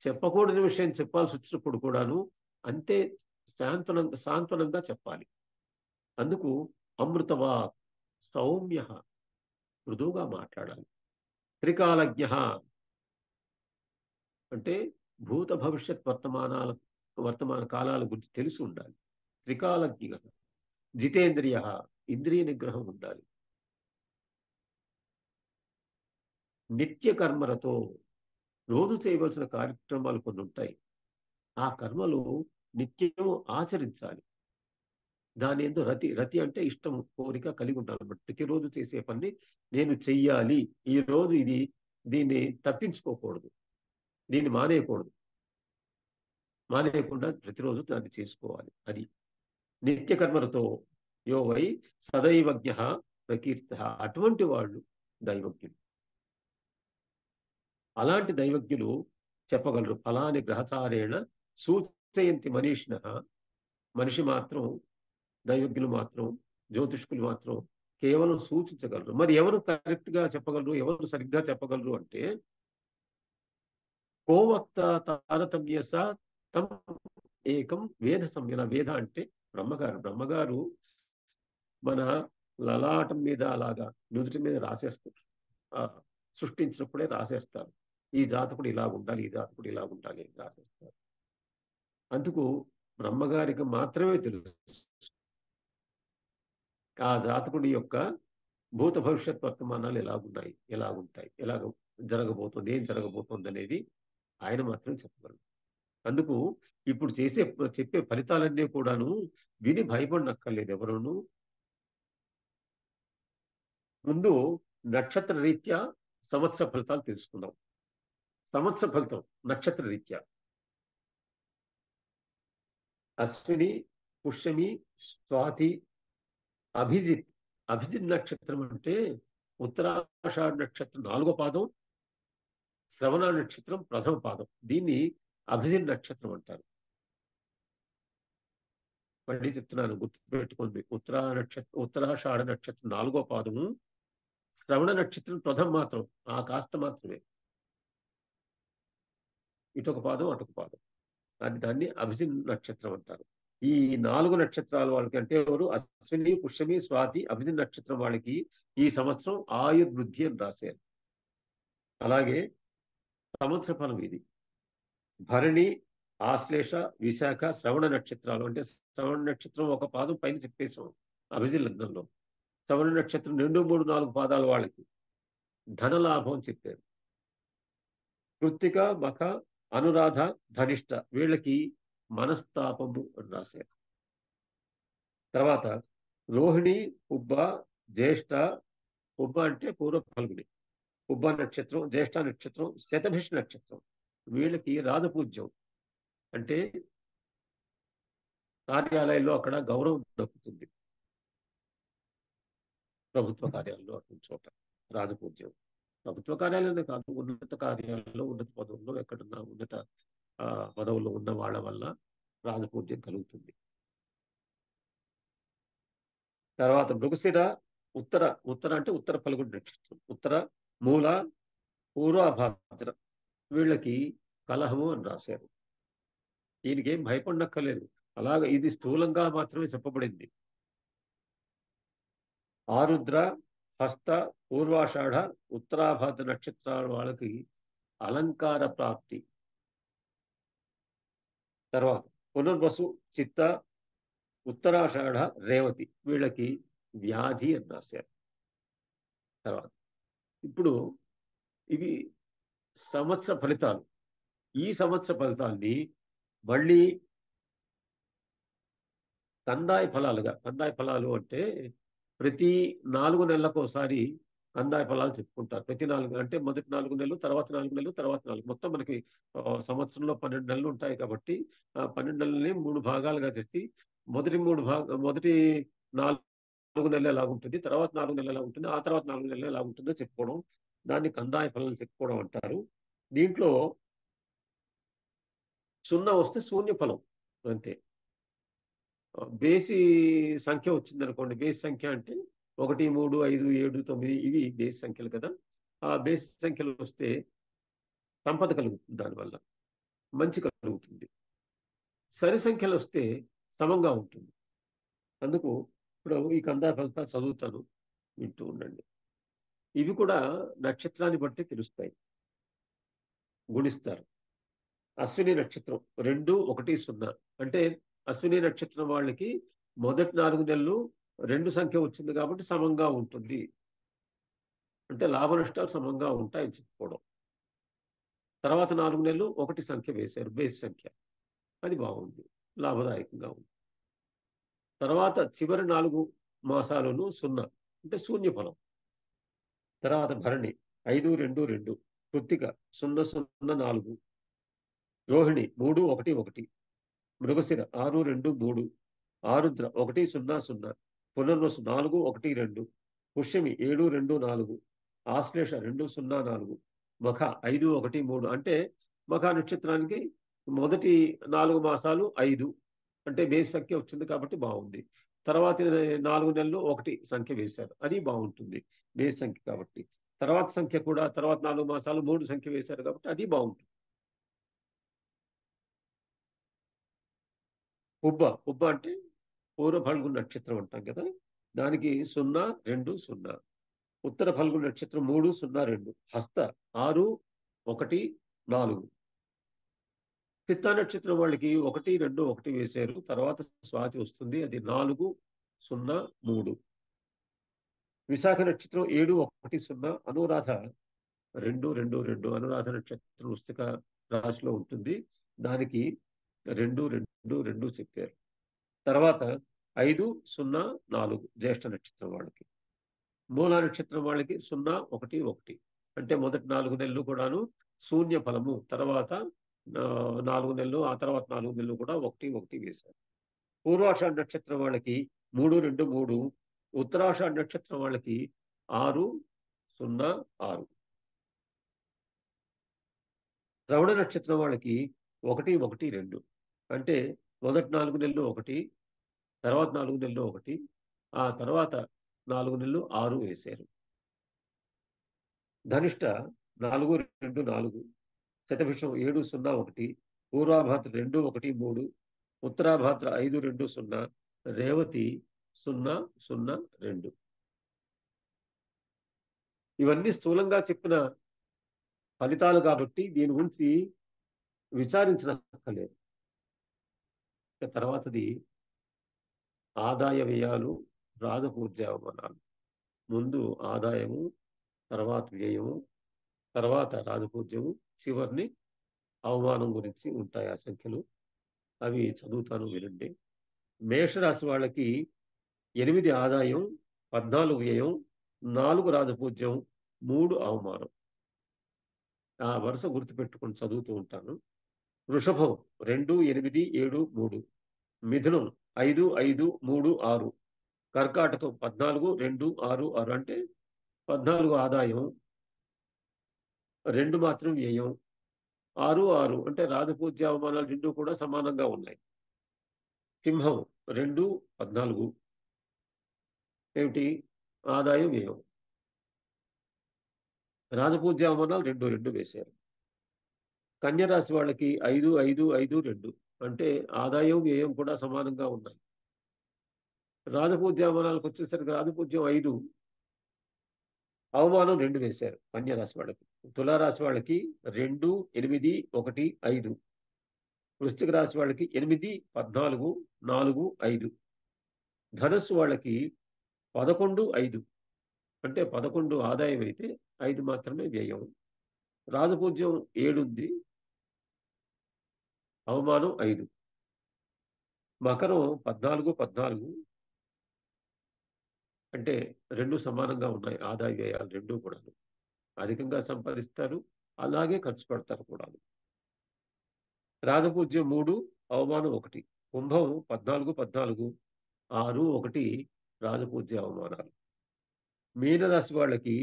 చెప్పకూడని విషయం చెప్పాల్సి వచ్చినప్పుడు కూడాను అంతే సాంత్వనంగా చెప్పాలి. అందుకు అమృతవాక్, సౌమ్య, మృదువుగా మాట్లాడాలి. త్రికాలజ్ఞ అంటే భూత భవిష్యత్ వర్తమాన కాలాల గురించి తెలిసి ఉండాలి. త్రికాలజ్ఞ. జితేంద్రియ, ఇంద్రియ నిగ్రహం ఉండాలి. నిత్య కర్మలతో, రోజు చేయవలసిన కార్యక్రమాలు కొన్ని ఉంటాయి. ఆ కర్మలు నిత్యము ఆచరించాలి. దాని ఎందు రతి, రతి అంటే ఇష్టం, కోరిక కలిగి ఉండాలి. ప్రతిరోజు చేసే పని నేను చెయ్యాలి, ఈ రోజు దీన్ని తప్పించుకోకూడదు, దీన్ని మానేయకూడదు. మానేయకుండా ప్రతిరోజు దాన్ని చేసుకోవాలి. అది నిత్య కర్మలతో యో వై సదైవజ్ఞ ప్రకీర్త. అటువంటి వాళ్ళు దైవజ్ఞులు. అలాంటి దైవజ్ఞులు చెప్పగలరు. ఫలాని గ్రహచారేణ సూచయంతి మనీషిణ. మనిషి మాత్రం, దైవజ్ఞులు మాత్రం, జ్యోతిష్కులు మాత్రం కేవలం సూచించగలరు. మరి ఎవరు కరెక్ట్ గా చెప్పగలరు, ఎవరు సరిగ్గా చెప్పగలరు అంటే కోవక్త తారతమ్యస తం ఏకం వేద సంయన. వేద అంటే బ్రహ్మగారు. బ్రహ్మగారు మన లలాటం మీద అలాగా నుదుటి మీద రాసేస్తారు. సృష్టించినప్పుడే రాసేస్తారు, ఈ జాతకుడు ఇలా ఉండాలి, ఈ జాతకుడు ఇలా ఉండాలి అని రాసేస్తారు. అందుకు బ్రహ్మగారికి మాత్రమే తెలుసు ఆ జాతకుడి యొక్క భూత భవిష్యత్ వర్తమానాలు ఎలాగున్నాయి, ఎలాగ జరగబోతుంది, ఏం జరగబోతుంది అనేది ఆయన మాత్రం చెప్పగలరు. అందుకు ఇప్పుడు చెప్పే ఫలితాలన్నీ కూడాను విని భయపడనక్కర్లేదు ఎవరును. ముందు నక్షత్ర రీత్యా సంవత్సర ఫలితాలు తెలుసుకుందాం. సంవత్సర ఫలితం నక్షత్ర రీత్యా అశ్విని, పుష్యమి, స్వాతి, అభిజిత్. అభిజిత్ నక్షత్రం అంటే ఉత్తరాషాఢ నక్షత్రం 4వ పాదం, శ్రవణ నక్షత్రం ప్రథమ పాదం. దీన్ని అభిజిత్ నక్షత్రం అంటారు. మళ్ళీ చెప్తున్నాను, గుర్తుపెట్టుకోండి. ఉత్తరాషాఢ నక్షత్రం 4వ పాదము, శ్రవణ నక్షత్రం ప్రథమ మాత్రం, ఆ కాస్త మాత్రమే. ఇటొక పాదం, అటొక పాదం. దాన్ని అభిజిన్ నక్షత్రం అంటారు. ఈ 4 నక్షత్రాల వాళ్ళకి అంటే ఎవరు? అశ్విని, పుష్యమి, స్వాతి, అభిజిన్ నక్షత్రం వాళ్ళకి ఈ సంవత్సరం ఆయుర్వృద్ధి అని రాశారు. అలాగే సంవత్సర ఫలం ఇది. భరణి, ఆశ్లేష, విశాఖ, శ్రవణ నక్షత్రాలు. అంటే శ్రవణ నక్షత్రం ఒక పాదం పైన చెప్పేశాం అభిజిన్ లగ్నంలో. శ్రవణ నక్షత్రం 2, 3, 4 పాదాల వాళ్ళకి ధనలాభం చెప్పారు. కృత్తిక, మఖ, అనురాధ, ధనిష్ట వీళ్ళకి మనస్తాపము అని రాశారు. తర్వాత రోహిణి, పుబ్బ, జ్యేష్ఠ. పుబ్బ అంటే పూర్వ ఫల్గుని. పుబ్బ నక్షత్రం, జ్యేష్ఠ నక్షత్రం, శతభిష నక్షత్రం వీళ్ళకి రాజపూజ్యం. అంటే కార్యాలయంలో అక్కడ గౌరవం దక్కుతుంది. ప్రభుత్వ కార్యాలయంలో అటువంటి చోట రాజపూజ్యం. ప్రభుత్వ కార్యాలయంలో కాదు, ఉన్నత కార్యాలయంలో, ఉన్నత పదవుల్లో, ఎక్కడున్నా ఉన్నత పదవుల్లో ఉన్న వాళ్ళ వల్ల రాజపూజ్యం కలుగుతుంది. తర్వాత మృగశిర, ఉత్తర అంటే ఉత్తర ఫల్గుని నక్షత్రం, ఉత్తర, మూల, పూర్వభాద్ర వీళ్ళకి కలహము అని రాశారు. దీనికి ఏం భయపడనక్కర్లేదు. అలాగే ఇది స్థూలంగా మాత్రమే చెప్పబడింది. ఆరుద్ర, హస్త, పూర్వాషాఢ, ఉత్తరాభాద్ర నక్షత్రాల వాళ్ళకి అలంకార ప్రాప్తి. తర్వాత పునర్వసు, చిత్త, ఉత్తరాషాఢ, రేవతి వీళ్ళకి వ్యాధి అని రాశారు. తర్వాత ఇప్పుడు ఇవి సంవత్సర ఫలితాలు. ఈ సంవత్సర ఫలితాన్ని మళ్ళీ కందాయ ఫలాలు అంటే ప్రతి 4 నెలలకు ఒకసారి కందాయ ఫలాలు చెప్పుకుంటారు. ప్రతి 4 అంటే మొదటి 4 నెలలు, తర్వాత 4 నెలలు, తర్వాత 4, మొత్తం మనకి సంవత్సరంలో 12 నెలలు ఉంటాయి కాబట్టి 12 నెలలని 3 భాగాలుగా చేసి మొదటి 4 నెలలు ఎలా ఉంటుంది, తర్వాత 4 నెలలు ఎలా ఉంటుంది, ఆ తర్వాత 4 నెలలు ఎలా ఉంటుందో చెప్పుకోవడం, దాన్ని కందాయ ఫలాలు చెప్పుకోవడం అంటారు. దీంట్లో 0 వస్తే శూన్య ఫలం అంతే. బేసి సంఖ్య వచ్చిందనుకోండి, బేసి సంఖ్య అంటే 1, 3, 5, 7, 9 ఇవి బేసి సంఖ్యలు కదా. ఆ బేసి సంఖ్యలు వస్తే సంపద కలుగుతుంది, దానివల్ల మంచి కలుగుతుంది. సరి సంఖ్యలు వస్తే సమంగా ఉంటుంది. అందుకు ఇప్పుడు ఈ కందాయ ఫలితాలు చదువుతాను, వింటూ ఉండండి. ఇవి కూడా నక్షత్రాన్ని బట్టి తెలుస్తాయి, గుణిస్తారు. అశ్విని నక్షత్రం 2, 1, 0 అంటే అశ్విని నక్షత్రం వాళ్ళకి మొదటి 4 నెలలు 2 సంఖ్య వచ్చింది కాబట్టి సమంగా ఉంటుంది. అంటే లాభ నష్టాలు సమంగా ఉంటాయని చెప్పుకోవడం. తర్వాత 4 నెలలు 1 సంఖ్య వేశారు, బేస్ సంఖ్య, అది బాగుంది, లాభదాయకంగా ఉంది. తర్వాత చివరి 4 మాసాలను 0 అంటే శూన్య ఫలం. తర్వాత భరణి 5, 2, 2, కృత్తిక 0, 0, 4, రోహిణి 3, 1, 1, మృగశిర 6, 2, 3, ఆరుద్ర 1, 0, 0, పునర్వసు 4, 1, 2, పుష్యమి 7, 2, 4, ఆశ్లేష 2, 0, 4, మఖ 5, 1, 3 అంటే మఖ నక్షత్రానికి మొదటి 4 మాసాలు 5 అంటే బేస్ సంఖ్య వచ్చింది కాబట్టి బాగుంది. తర్వాత 4 నెలలు 1 సంఖ్య వేశారు, అది బాగుంటుంది బేస్ సంఖ్య కాబట్టి. తర్వాత సంఖ్య కూడా తర్వాత 4 మాసాలు 3 సంఖ్య వేశారు కాబట్టి అది బాగుంటుంది. ఉబ్బ అంటే పూర్వ ఫల్గుణ నక్షత్రం అంటాం కదా, దానికి 0, 2, 0. ఉత్తర ఫల్గుణ నక్షత్రం 3, 0, 2. హస్త 6, 1, 4. చిత్తా నక్షత్రం వాళ్ళకి 1, 2, 1 వేశారు. తర్వాత స్వాతి వస్తుంది, అది 4, 0, 3. విశాఖ నక్షత్రం 7, 1, 0. అనురాధ 2, 2, 2. అనురాధ నక్షత్రం వృశ్చిక రాశిలో ఉంటుంది, దానికి 2, 2, 2 చెప్పారు. తర్వాత 5, 0, 4 జ్యేష్ఠ నక్షత్రం వాళ్ళకి. మూలా నక్షత్రం వాళ్ళకి 0, 1, 1 అంటే మొదటి 4 నెలలు కూడాను శూన్య ఫలము. తర్వాత 4 నెలలు, ఆ తర్వాత 4 నెలలు కూడా 1, 1 వేశారు. పూర్వాషాఢ నక్షత్రం వాళ్ళకి 3, 2, 3. ఉత్తరాషాఢ నక్షత్రం వాళ్ళకి 6, 0, 6. శ్రవణ నక్షత్రం వాళ్ళకి 1, 1, 2 అంటే మొదటి 4 నెలలు 1, తర్వాత 4 నెలలు ఒకటి, ఆ తర్వాత 4 నెలలు 6 వేశారు. ధనిష్ట 4, 2, 4, శతభిషం 7, 0, 1, పూర్వాభాద్ర 2, 1, 3, ఉత్తరాభాద్ర 5, 2, 0, రేవతి 0, 0, 2. ఇవన్నీ స్థూలంగా చెప్పిన ఫలితాలు కాబట్టి దీని గురించి విచారించనక్కర్లేదు. తర్వాతది ఆదాయ వ్యయాలు, రాజపూజ్య అవమానాలు. ముందు ఆదాయము, తర్వాత వ్యయము, తర్వాత రాజపూజ్యము, చివరిని అవమానం గురించి ఉంటాయి ఆ సంఖ్యలు. అవి చదువుతాను వినండి. మేషరాశి వాళ్ళకి 8 ఆదాయం, 14 వ్యయం, 4 రాజపూజ్యం, 3 అవమానం. ఆ వరుస గుర్తుపెట్టుకొని చదువుతూ ఉంటాను. వృషభం 2, 8, 7, 3. మిథునం 5, 5, 3, 6. కర్కాటకం 14, 2, 6, 6 అంటే 14 ఆదాయం, 2 మాత్రం వ్యయం, 6, 6 అంటే రాజపూజ్య అవమానాలు 2 కూడా సమానంగా ఉన్నాయి. సింహం 2, 14 ఏమిటి ఆదాయం వ్యయం, రాజపూజ్య అవమానాలు 2, 2 వేశారు. కన్యరాశి వాళ్ళకి 5, 5, 5, 2 అంటే ఆదాయం వ్యయం కూడా సమానంగా ఉన్నాయి. రాజపూజ్య అవమానాలకు వచ్చేసరికి రాజపూజ్యం 5, అవమానం 2 వేశారు కన్యరాశి వాళ్ళకి. తులారాశి వాళ్ళకి 2, 8, 1, 5. వృశ్చిక రాశి వాళ్ళకి 8, 14, 4, 5. ధనస్సు వాళ్ళకి 11, 5 అంటే 11 ఆదాయం అయితే 5 మాత్రమే వ్యయం. రాజపూజ్యం 7 ఉంది, అవమానం 5. మకరం 14, 14 అంటే 2 సమానంగా ఉన్నాయి. ఆదాయ వ్యయాలు 2 కూడా అధికంగా సంపాదిస్తారు, అలాగే ఖర్చు పెడతారు కూడా. రాజపూజ్యం 3, అవమానం 1. కుంభం 14, 14, 6, 1 రాజపూజ్య అవమానాలు. మీనరాశి వాళ్ళకి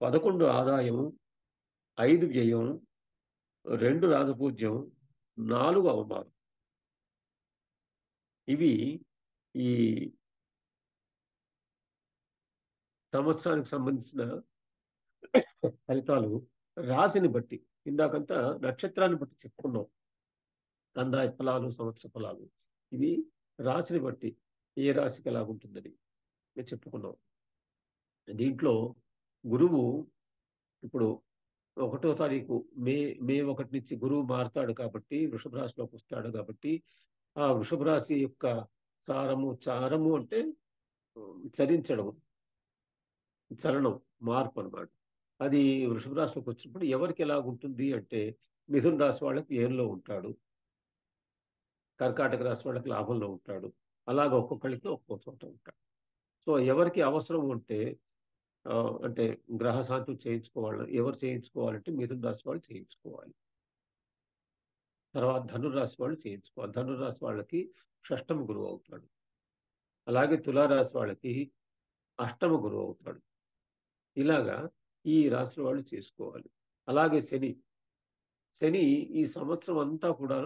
11 ఆదాయం, 5 వ్యయం, 2 రాజపూజ్యం, 4 అవమానం. ఇవి ఈ సంవత్సరానికి సంబంధించిన ఫలితాలు. రాశిని బట్టి ఇందాకంతా నక్షత్రాన్ని బట్టి చెప్పుకున్నాం, కందాయ ఫలాలు, సంవత్సర ఫలాలు. ఇవి రాశిని బట్టి ఏ రాశికి ఎలాగుంటుందని మేము చెప్పుకున్నాం. దీంట్లో గురువు ఇప్పుడు 1వ తారీఖు మే 1 నుంచి గురువు మారుతాడు కాబట్టి వృషభ రాశిలోకి వస్తాడు కాబట్టి ఆ వృషభ రాశి యొక్క చారము అంటే చరించడం, చలనం, మార్పు అన్నమాట. అది వృషభ రాశిలోకి వచ్చినప్పుడు ఎవరికి ఎలాగుంటుంది అంటే మిథున రాశి వాళ్ళకి ఏరులో ఉంటాడు, కర్కాటక రాశి వాళ్ళకి లాభంలో ఉంటాడు. అలాగ ఒక్కొక్కరికి ఒక్కో చోట ఉంటాడు. సో ఎవరికి అవసరం ఉంటే అంటే గ్రహ శాంతులు చేయించుకోవాలి. ఎవరు చేయించుకోవాలంటే మిథున రాశి వాళ్ళు చేయించుకోవాలి. తర్వాత ధనుర్రాశి వాళ్ళు చేయించుకోవాలి. ధనుర్రాశి వాళ్ళకి షష్టమ గురువు అవుతాడు. అలాగే తులారాశి వాళ్ళకి అష్టమ గురువు అవుతాడు. ఇలాగా ఈ రాశి వాళ్ళు చేసుకోవాలి. అలాగే శని ఈ సంవత్సరం అంతా కూడా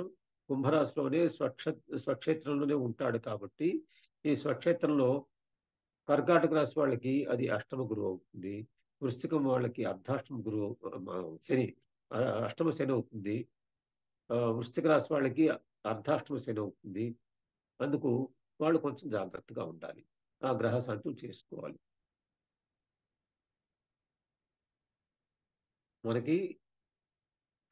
కుంభరాశిలోనే స్వక్షేత్రంలోనే ఉంటాడు కాబట్టి ఈ స్వక్షేత్రంలో కర్కాటక రాశి వాళ్ళకి అది అష్టమ గురువు అవుతుంది. వృశ్చికం వాళ్ళకి అర్ధాష్టమ గురువు, శని అష్టమ శని అవుతుంది. వృశ్చిక రాశి వాళ్ళకి అర్ధాష్టమ శని అవుతుంది. అందుకు వాళ్ళు కొంచెం జాగ్రత్తగా ఉండాలి. ఆ గ్రహ శాంతులు చేసుకోవాలి. మనకి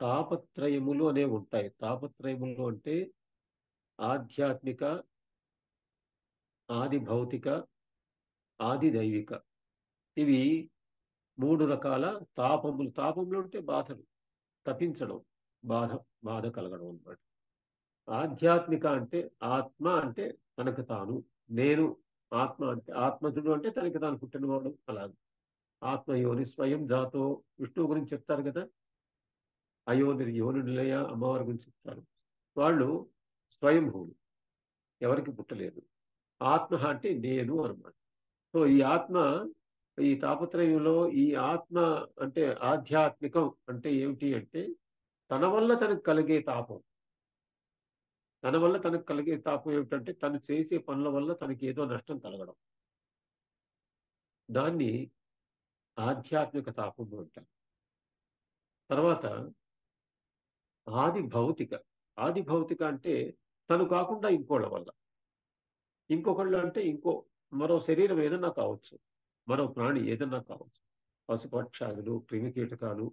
తాపత్రయములు అనేవి ఉంటాయి. తాపత్రయములు అంటే ఆధ్యాత్మిక, ఆది భౌతిక, ఆది దైవిక. ఇవి 3 రకాల తాపములు. తాపములు అంటే బాధలు, తపించడం, బాధ బాధ కలగడం అన్నమాట. ఆధ్యాత్మిక అంటే ఆత్మ అంటే తనకు తాను, నేను ఆత్మ అంటే ఆత్మజుడు అంటే తనకి తాను పుట్టినవాడు. అలాగే ఆత్మయోని స్వయం జాతో, విష్ణువు గురించి చెప్తారు కదా, అయోని యోని నిలయ అమ్మవారి గురించి చెప్తారు. వాళ్ళు స్వయంభూలు, ఎవరికి పుట్టలేదు. ఆత్మ అంటే నేను అన్నమాట. సో ఈ ఆత్మ, ఈ తాపత్రయంలో ఈ ఆత్మ అంటే ఆధ్యాత్మికం అంటే ఏమిటి అంటే తన వల్ల తనకు కలిగే తాపం. తన వల్ల తనకు కలిగే తాపం ఏమిటంటే తను చేసే పనుల వల్ల తనకి ఏదో నష్టం కలగడం. దాన్ని ఆధ్యాత్మిక తాపం అంటారు. తర్వాత ఆది భౌతిక. ఆది భౌతిక అంటే తను కాకుండా ఇంకోళ్ళ వల్ల. ఇంకొకళ్ళు అంటే మరో శరీరం ఏదన్నా కావచ్చు. మరో ప్రాణి ఏదన్నా కావచ్చు. పశుపక్షాదులు, క్రిమికీటకాలు,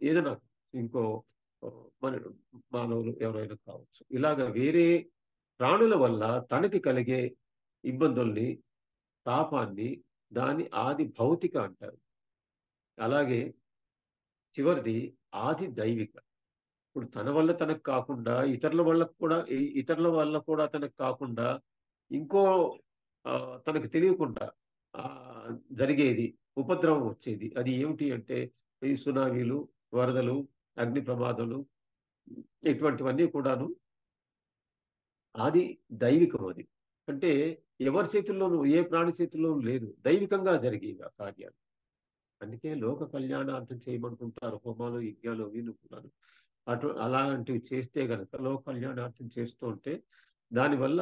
ఏదైనా ఇంకో మన మానవులు ఎవరైనా కావచ్చు. ఇలాగ వేరే ప్రాణుల వల్ల తనకి కలిగే ఇబ్బందుల్ని, తాపాన్ని దాని ఆది భౌతిక అంటారు. అలాగే చివరిది ఆది దైవిక. ఇప్పుడు తన వల్ల తనకు కాకుండా ఇతరుల వల్ల కూడా తనకు కాకుండా ఇంకో తనకు తెలియకుండా జరిగేది ఉపద్రవం వచ్చేది. అది ఏమిటి అంటే ఈ సునామీలు, వరదలు, అగ్ని ప్రమాదాలు ఇటువంటివన్నీ కూడాను ఆది దైవికం అది. అంటే ఎవరి చేతుల్లోనూ ఏ ప్రాణి చేతుల్లోనూ లేదు. దైవికంగా జరిగేవి ఆ కార్యాలు. అందుకే లోక కళ్యాణార్థం చేయమంటుంటారు హోమాలు, యజ్ఞాలు అవిను కూడాను. అలాంటివి చేస్తే గనక లోక కళ్యాణార్థం చేస్తూ ఉంటే దానివల్ల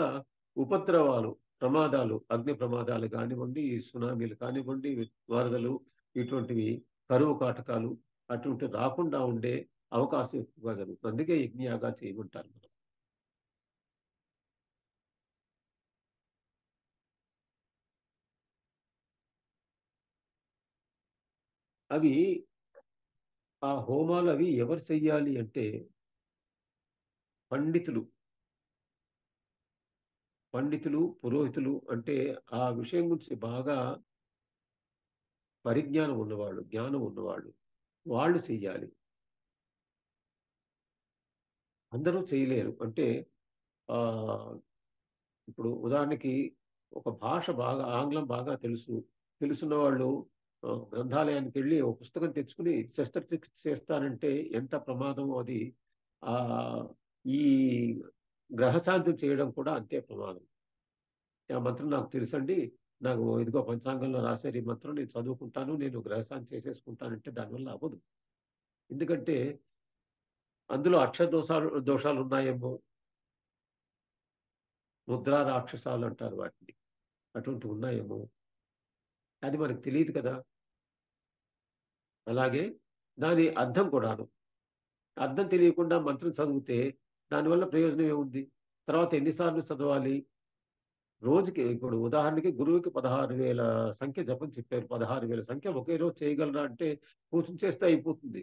ఉపద్రవాలు, ప్రమాదాలు, అగ్ని ప్రమాదాలు కానివ్వండి, సునామీలు కానివ్వండి, వరదలు ఇటువంటివి, కరువు కాటకాలు అటువంటివి రాకుండా ఉండే అవకాశం ఎక్కువగా జరుగుతుంది. అందుకే యజ్ఞయాగాలు చేయమంటారు మనం. అవి ఆ హోమాలు అవి ఎవరు చెయ్యాలి అంటే పండితులు, పురోహితులు అంటే ఆ విషయం గురించి బాగా పరిజ్ఞానం ఉన్నవాళ్ళు, జ్ఞానం ఉన్నవాళ్ళు, వాళ్ళు చెయ్యాలి. అందరూ చేయలేరు. అంటే ఆహ్, ఇప్పుడు ఉదాహరణకి ఒక భాష బాగా ఆంగ్లం బాగా తెలుసున్న వాళ్ళు గ్రంథాలయానికెళ్ళి ఒక పుస్తకం తెచ్చుకొని శస్త్రచికిత్స చేస్తానంటే ఎంత ప్రమాదమో అది. ఆహ్, ఈ గ్రహశాంతి చేయడం కూడా అంతే ప్రమాదం. ఆ మంత్రం నాకు తెలుసండి. నాకు ఇదిగో పంచాంగంలో రాశారు ఈ మంత్రం నేను చదువుకుంటాను. నేను గ్రహశాంతి చేసేసుకుంటానంటే దానివల్ల అవ్వదు. ఎందుకంటే అందులో అక్షర దోషాలున్నాయేమో, ముద్రా రాక్షసాలు అంటారు వాటిని. అటువంటివి ఉన్నాయేమో, అది మనకు తెలియదు కదా! అలాగే దాని అర్థం కూడాను. అర్థం తెలియకుండా మంత్రం చదివితే దానివల్ల ప్రయోజనం ఏముంది? తర్వాత ఎన్ని సార్లు చదవాలి? రోజుకి ఇప్పుడు ఉదాహరణకి గురువుకి 16,000 సంఖ్య జపం చెప్పారు. 16,000 సంఖ్య ఒకే రోజు చేయగలరా అంటే కూర్చొని చేస్తే అయిపోతుంది.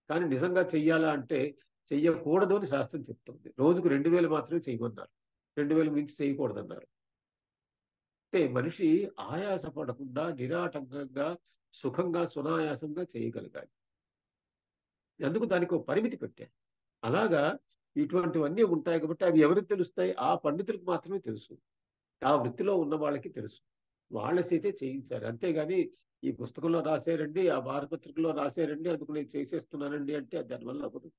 కానీ నిజంగా చెయ్యాలా అంటే చెయ్యకూడదు అని శాస్త్రం చెప్తుంది. రోజుకు 2,000 మాత్రమే చేయమన్నారు. 2,000 మించి చేయకూడదన్నారు. అంటే మనిషి ఆయాస పడకుండా నిరాటంకంగా, సుఖంగా, సునాయాసంగా చేయగలగాలి. అందుకు దానికి ఒక పరిమితి పెట్టారు. అలాగా ఇటువంటివన్నీ ఉంటాయి కాబట్టి అవి ఎవరికి తెలుస్తాయి? ఆ పండితులకు మాత్రమే తెలుసు. ఆ వృత్తిలో ఉన్న వాళ్ళకి తెలుసు. వాళ్ళ చేతే చేయించాలి. అంతేగాని ఈ పుస్తకంలో రాశారండి, ఆ వారపత్రికలో రాశారండి, అందుకు నేను చేసేస్తున్నానండి అంటే అది దానివల్ల అవ్వదు.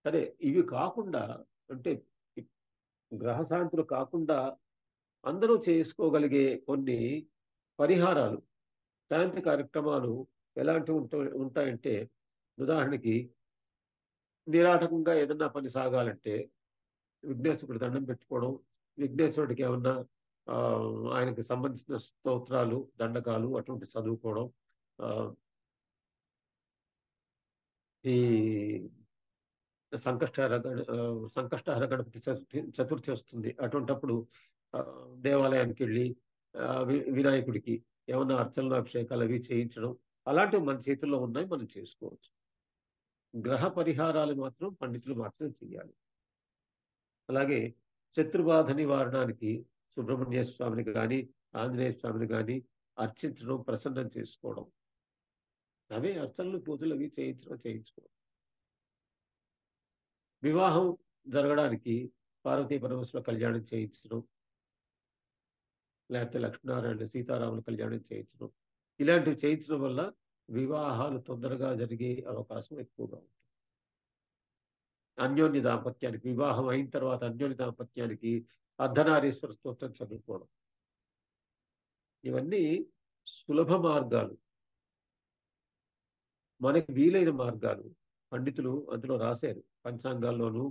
సరే ఇవి కాకుండా అంటే ఈ గ్రహశాంతులు కాకుండా అందరూ చేసుకోగలిగే కొన్ని పరిహారాలు, శాంతి కార్యక్రమాలు ఎలాంటివి ఉంటాయంటే ఉదాహరణకి నిరాటకంగా ఏదన్నా పని సాగాలంటే విఘ్నేశ్వరుడికి దండం పెట్టుకోవడం, విఘ్నేశ్వరుడికి ఏమన్నా ఆయనకి సంబంధించిన స్తోత్రాలు, దండకాలు అటువంటివి చదువుకోవడం. ఆహ్, ఈ సంకష్టహర గణపతి చతుర్థి వస్తుంది. అటువంటప్పుడు దేవాలయానికెళ్ళి వినాయకుడికి ఏమన్నా అర్చనలు, అభిషేకాలు అవి చేయించడం. అలాంటివి మన చేతుల్లో ఉన్నాయి. మనం చేసుకోవచ్చు. గ్రహ పరిహారాలు మాత్రం పండితులు మాత్రమే చేయాలి. అలాగే శత్రుబాధ నివారణానికి సుబ్రహ్మణ్య స్వామిని గాని, ఆంజనేయ స్వామిని గాని అర్చించడం, ప్రసన్నం చేసుకోవడం. అవే అర్చనలు, పూజలు అవి చేయించుకోవడం. వివాహం జరగడానికి పార్వతీ పరమేశ్వర కళ్యాణం చేయించడం, లేకపోతే లక్ష్మీనారాయణ, సీతారాముల కళ్యాణం చేయించడం. ఇలాంటివి చేయించడం వల్ల వివాహాలు తొందరగా జరిగే అవకాశం ఎక్కువగా ఉంటుంది. అన్యోన్య దాంపత్యానికి వివాహం అయిన తర్వాత అన్యోన్య దాంపత్యానికి అర్ధనారీశ్వర స్తోత్రం చదువుకోవడం. ఇవన్నీ సులభ మార్గాలు. మనకి వీలైన మార్గాలు. పండితులు అందులో రాశారు. పంచాంగాల్లోనూ,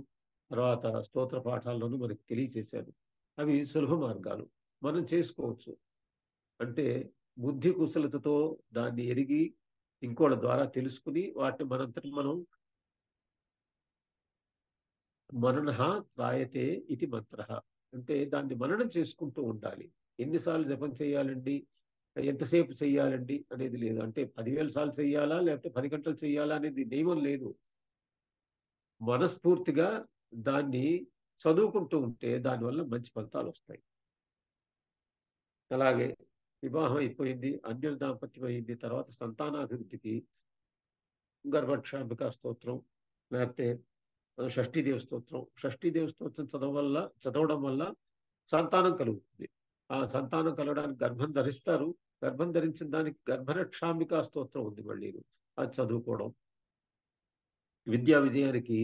తర్వాత స్తోత్ర పాఠాల్లోనూ మనకు తెలియచేశారు. అవి సులభ మార్గాలు. మనం చేసుకోవచ్చు. అంటే బుద్ధి కుశలతతో దాన్ని ఎరిగి, ఇంకోళ్ళ ద్వారా తెలుసుకుని, వాటిని మనంతట మనం మననః త్రాయతే ఇది మంత్రః. అంటే దాన్ని మననం చేసుకుంటూ ఉండాలి. ఎన్నిసార్లు జపం చేయాలండి? ఎంతసేపు చేయాలండి అనేది లేదు. అంటే 10,000 సార్లు చేయాలా? లేకపోతే 10 గంటలు చేయాలా అనేది నియమం లేదు. మనస్ఫూర్తిగా దాన్ని చదువుకుంటూ ఉంటే దానివల్ల మంచి ఫలితాలొస్తాయి. అలాగే వివాహం అయిపోయింది, అన్యోన్య దాంపత్యం అయింది. తర్వాత సంతానాభివృద్ధికి గర్భక్షాంబికా స్తోత్రం, లేకపోతే షష్ఠీదేవి స్తోత్రం. షష్ఠీదేవి స్తోత్రం చదవడం వల్ల సంతానం కలుగుతుంది. ఆ సంతానం కలగడానికి గర్భం ధరిస్తారు. గర్భం ధరించిన దానికి గర్భరక్షాంబికా స్తోత్రం ఉంది మళ్ళీను. అది చదువుకోవడం. విద్యా విజయానికి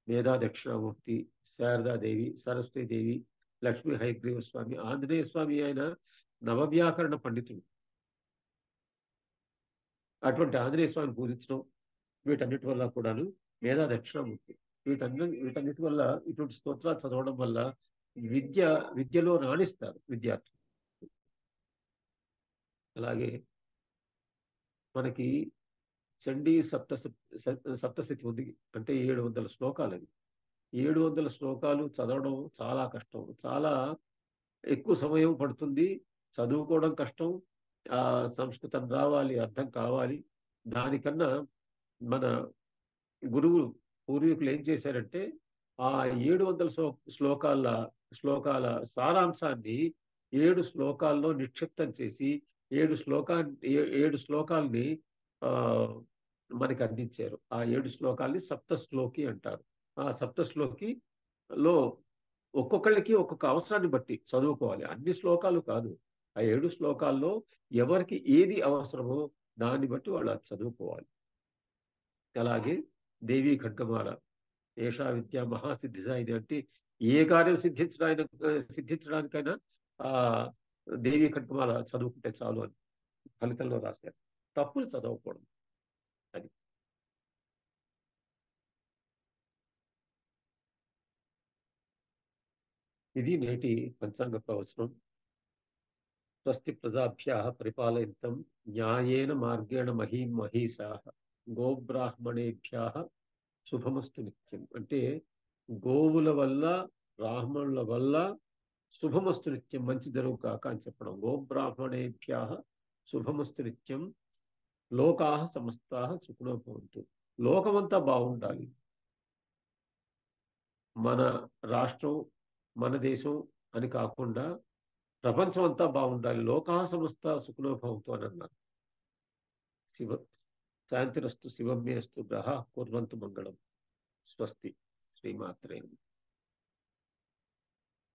మేధా దక్షిణామూర్తి, శారదాదేవి, సరస్వతీదేవి, లక్ష్మీ హయగ్రీవ స్వామి, ఆంజనేయ స్వామి ఆయన నవవ్యాకరణ పండితుడు. అటువంటి ఆంజనేయ స్వామిని పూజించడం, వీటన్నిటి వల్ల కూడాను మేధా దక్షిణామూర్తి. వీటన్నిటి వల్ల ఇటువంటి స్తోత్రాలు చదవడం వల్ల విద్య విద్యలో రాణిస్తారు విద్యార్థులు. అలాగే మనకి చండీ సప్తశతి ఉంది. అంటే 700 శ్లోకాలు అవి. 700 శ్లోకాలు చదవడం చాలా కష్టం. చాలా ఎక్కువ సమయం పడుతుంది. చదువుకోవడం కష్టం. సంస్కృతం రావాలి, అర్థం కావాలి. దానికన్నా మన గురువులు పూర్వీకులు ఏం చేశారంటే ఆ 700 శ్లోకాల శ్లోకాల సారాంశాన్ని 7 శ్లోకాల్లో నిక్షిప్తం చేసి 7 శ్లోకాల్ని ఆ, మనకి అందించారు. ఆ 7 శ్లోకాల్ని సప్తశ్లోకి అంటారు. ఆ సప్తశ్లోకిలో ఒక్కొక్కళ్ళకి ఒక్కొక్క అవసరాన్ని బట్టి చదువుకోవాలి. అన్ని శ్లోకాలు కాదు. ఆ 7 శ్లోకాల్లో ఎవరికి ఏది అవసరమో దాన్ని బట్టి వాళ్ళు అది చదువుకోవాలి. అలాగే దేవీ ఖడ్గమాల, ఏషా విద్య మహాసిద్ధిదాయిని. అంటే ఏ కార్యం సిద్ధించడానికైనా ఆ దేవీ ఖడ్గమాల చదువుకుంటే చాలు అని ఫలితంలో రాశారు. తప్పులు చదవకూడదు. అది ఇది నేటి పంచాంగ ప్రవచనం. స్వస్తి ప్రజాభ్యः పరిపాలయంతం న్యాయేన మార్గేణ మహీం మహీషాః గోబ్రాహ్మణేభ్యः శుభమస్తు నిత్యం. అంటే గోవుల వల్ల, బ్రాహ్మణుల వల్ల శుభమస్తు నిత్యం, మంచి జరుగు కాక అని చెప్పడం. గోబ్రాహ్మణేభ్యः శుభమస్తు నిత్యం, లోకాః సమస్తాః సుఖినో భవంతు. లోకమంతా బాగుండాలి. మన రాష్ట్రం, మన దేశం అని కాకుండా ప్రపంచం అంతా బాగుండాలి. లోకాః సమస్త సుఖినో భవంతు అని అన్నారు. శివ శాంతిరస్తు శివం మే అస్తు. గ్రహాః కుర్వంతు మంగళం. స్వస్తి. శ్రీమాత్రే నమః.